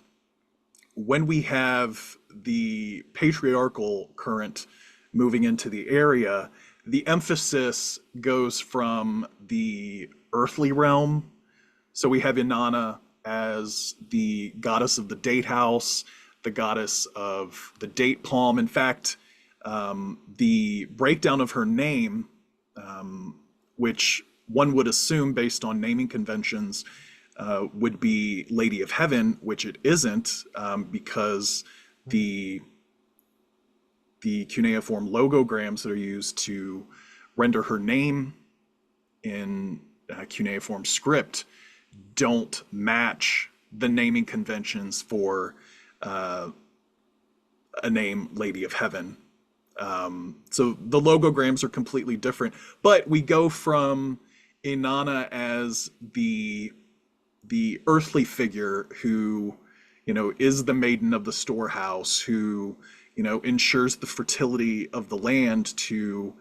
when we have the patriarchal current moving into the area, the emphasis goes from the earthly realm. So we have Inanna as the goddess of the date house, the goddess of the date palm. In fact, the breakdown of her name, which one would assume based on naming conventions would be Lady of Heaven, which it isn't, because the cuneiform logograms that are used to render her name in cuneiform script don't match the naming conventions for a name Lady of Heaven. So the logograms are completely different, but we go from Inanna as the earthly figure who is the maiden of the storehouse, who ensures the fertility of the land, to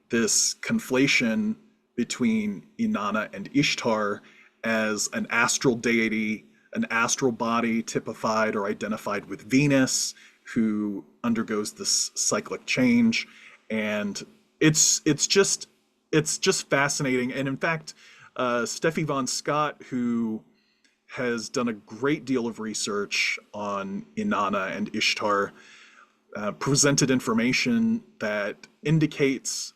this conflation between Inanna and Ishtar as an astral deity, an astral body typified or identified with Venus, who undergoes this cyclic change. And it's just fascinating. And in fact, Steffi Von Scott, who has done a great deal of research on Inanna and Ishtar, presented information that indicates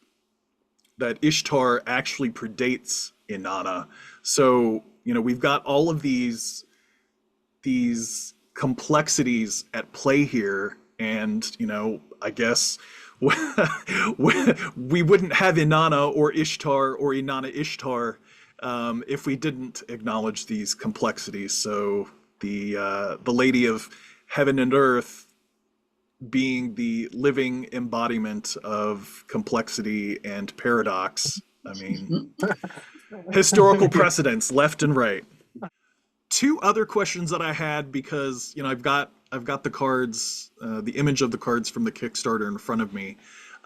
that Ishtar actually predates Inanna. So, we've got all of these complexities at play here. And, I guess we wouldn't have Inanna or Ishtar or Inanna Ishtar if we didn't acknowledge these complexities. So the Lady of Heaven and Earth being the living embodiment of complexity and paradox. I mean, historical precedents left and right. Two other questions that I had, because I've got the cards, the image of the cards from the Kickstarter in front of me.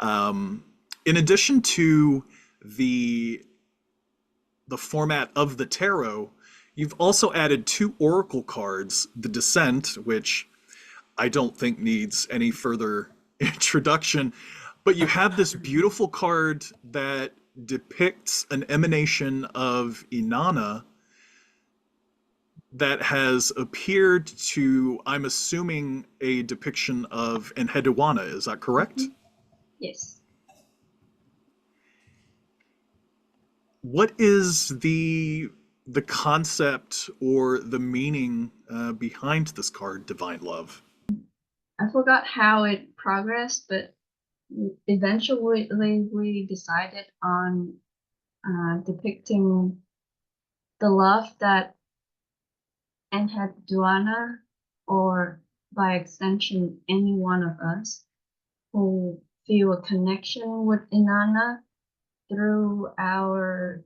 In addition to the format of the tarot, you've also added two oracle cards, the Descent, which I don't think needs any further introduction, but you have this beautiful card that depicts an emanation of Inanna that has appeared to, I'm assuming, a depiction of Enheduanna. Is that correct? Yes. What is the concept or the meaning behind this card, Divine Love? I forgot how it progressed, but eventually we decided on depicting the love that Enheduanna, or by extension any one of us, who feel a connection with Inanna through our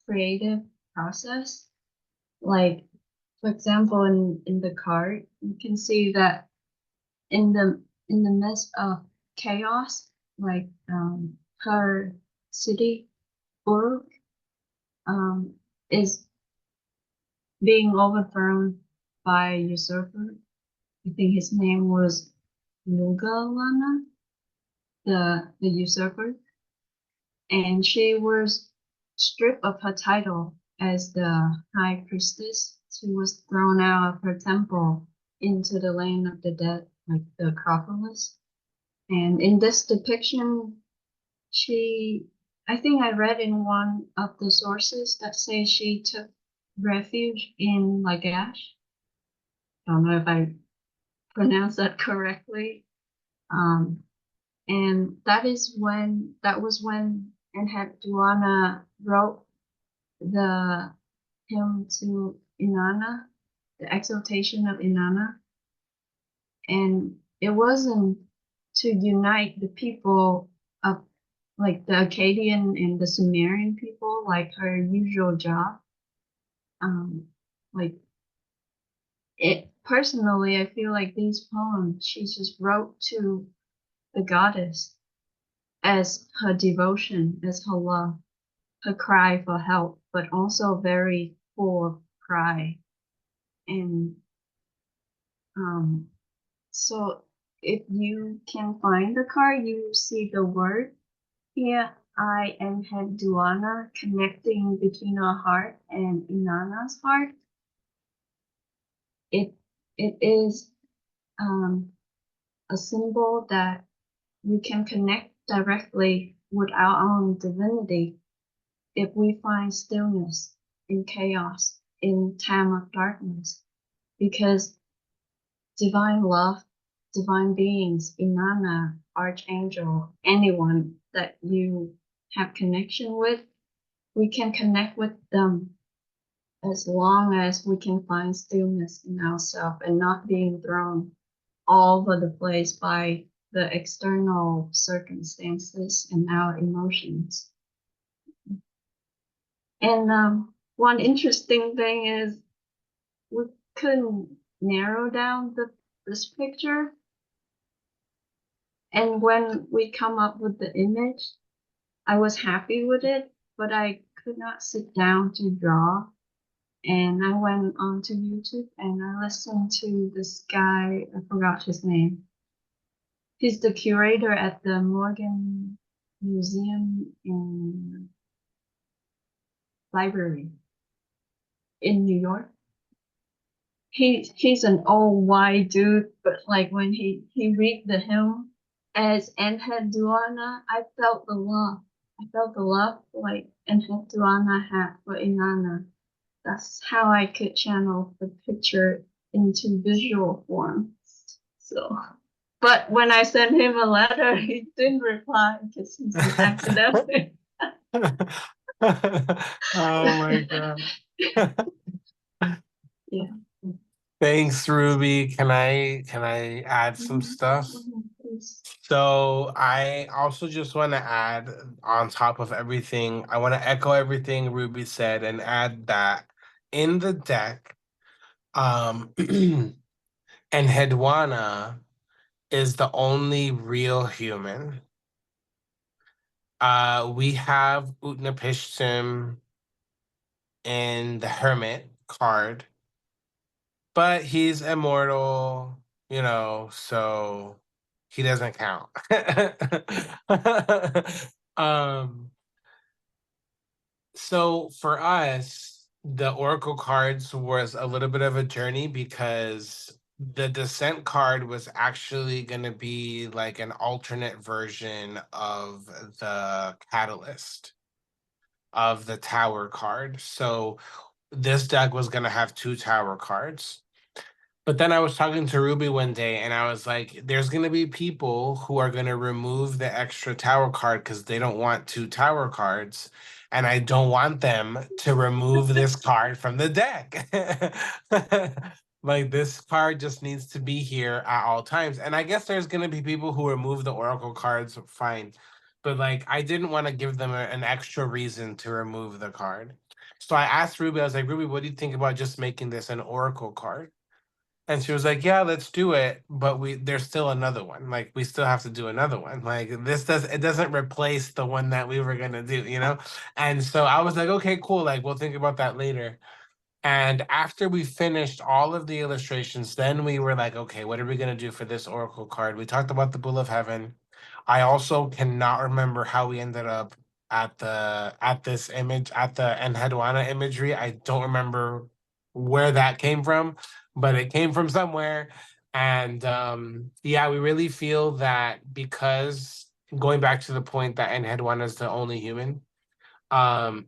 creative process. Like, for example, in the card, you can see that in the midst of chaos, like her city, Uruk, is being overthrown by a usurper. I think his name was Lugalana, the usurper, and she was stripped of her title as the high priestess. She was thrown out of her temple into the land of the dead, like the Acropolis. And in this depiction, I think I read in one of the sources that says she took refuge in Lagash. I don't know if I pronounced that correctly. Um, and that was when Enheduanna wrote the hymn to Inanna, the exaltation of Inanna. And it wasn't to unite the people of like the Akkadian and the Sumerian people, like her usual job. Like it personally, I feel like these poems she just wrote to the goddess as her devotion, as her love, her cry for help, but also very full of cry. And um, so if you can find the card, you see the word here, I am Duana, connecting between our heart and Inanna's heart. It is a symbol that we can connect directly with our own divinity if we find stillness in chaos, in time of darkness, because divine love, divine beings, Inanna, Archangel, anyone that you have connection with, we can connect with them as long as we can find stillness in ourselves and not being thrown all over the place by the external circumstances and our emotions. And one interesting thing is we couldn't narrow down this picture. And when we come up with the image, I was happy with it, but I could not sit down to draw. And I went onto YouTube and I listened to this guy, I forgot his name. He's the curator at the Morgan Museum in Library in New York. He's an old white dude, but like when he read the hymn as Enheduanna, I felt the love. I felt the love like Enheduanna had for Inanna. That's how I could channel the picture into visual form. So, but when I sent him a letter, he didn't reply because he's an academic. Oh my god. Yeah. Thanks, Ruby. Can I add some stuff? Please. So I also just want to add on top of everything, I want to echo everything Ruby said and add that in the deck, and Hedwana is the only real human. We have Utnapishtim in the Hermit card, but he's immortal, so he doesn't count. um, so for us, the Oracle cards was a little bit of a journey because the Descent card was actually going to be like an alternate version of the Catalyst of the Tower card. So this deck was going to have two Tower cards. But then I was talking to Ruby one day and I was like, there's going to be people who are going to remove the extra tower card because they don't want two tower cards. And I don't want them to remove this card from the deck. Like this card just needs to be here at all times. And I guess there's going to be people who remove the Oracle cards, fine. But like, I didn't want to give them an extra reason to remove the card. So I asked Ruby, I was like, Ruby, what do you think about just making this an Oracle card? And she was like, "Yeah, let's do it, but there's still another one. Like we still have to do another one. Like it doesn't replace the one that we were gonna do, you know?" And so I was like, "Okay, cool. Like we'll think about that later." And after we finished all of the illustrations, then we were like, "Okay, what are we gonna do for this Oracle card?" We talked about the Bull of Heaven. I also cannot remember how we ended up this image, at the enlightening imagery. I don't remember where that came from, but it came from somewhere. And yeah, we really feel that, because going back to the point that enlightening is the only human, um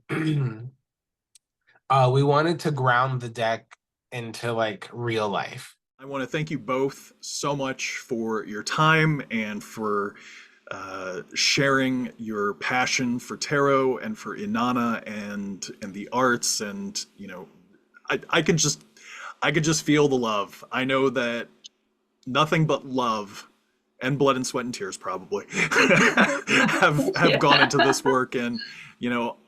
we wanted to ground the deck into like real life. I want to thank you both so much for your time and for sharing your passion for tarot and for Inanna and the arts. And I could just feel the love. I know that nothing but love and blood and sweat and tears probably have gone into this work. And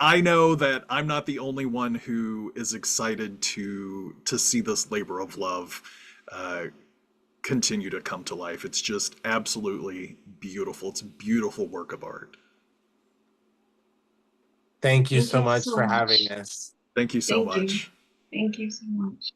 I know that I'm not the only one who is excited to see this labor of love continue to come to life. It's just absolutely beautiful. It's a beautiful work of art. Thank you Thank so you much so for much. having us. Thank you so Thank you. much. Thank you so much.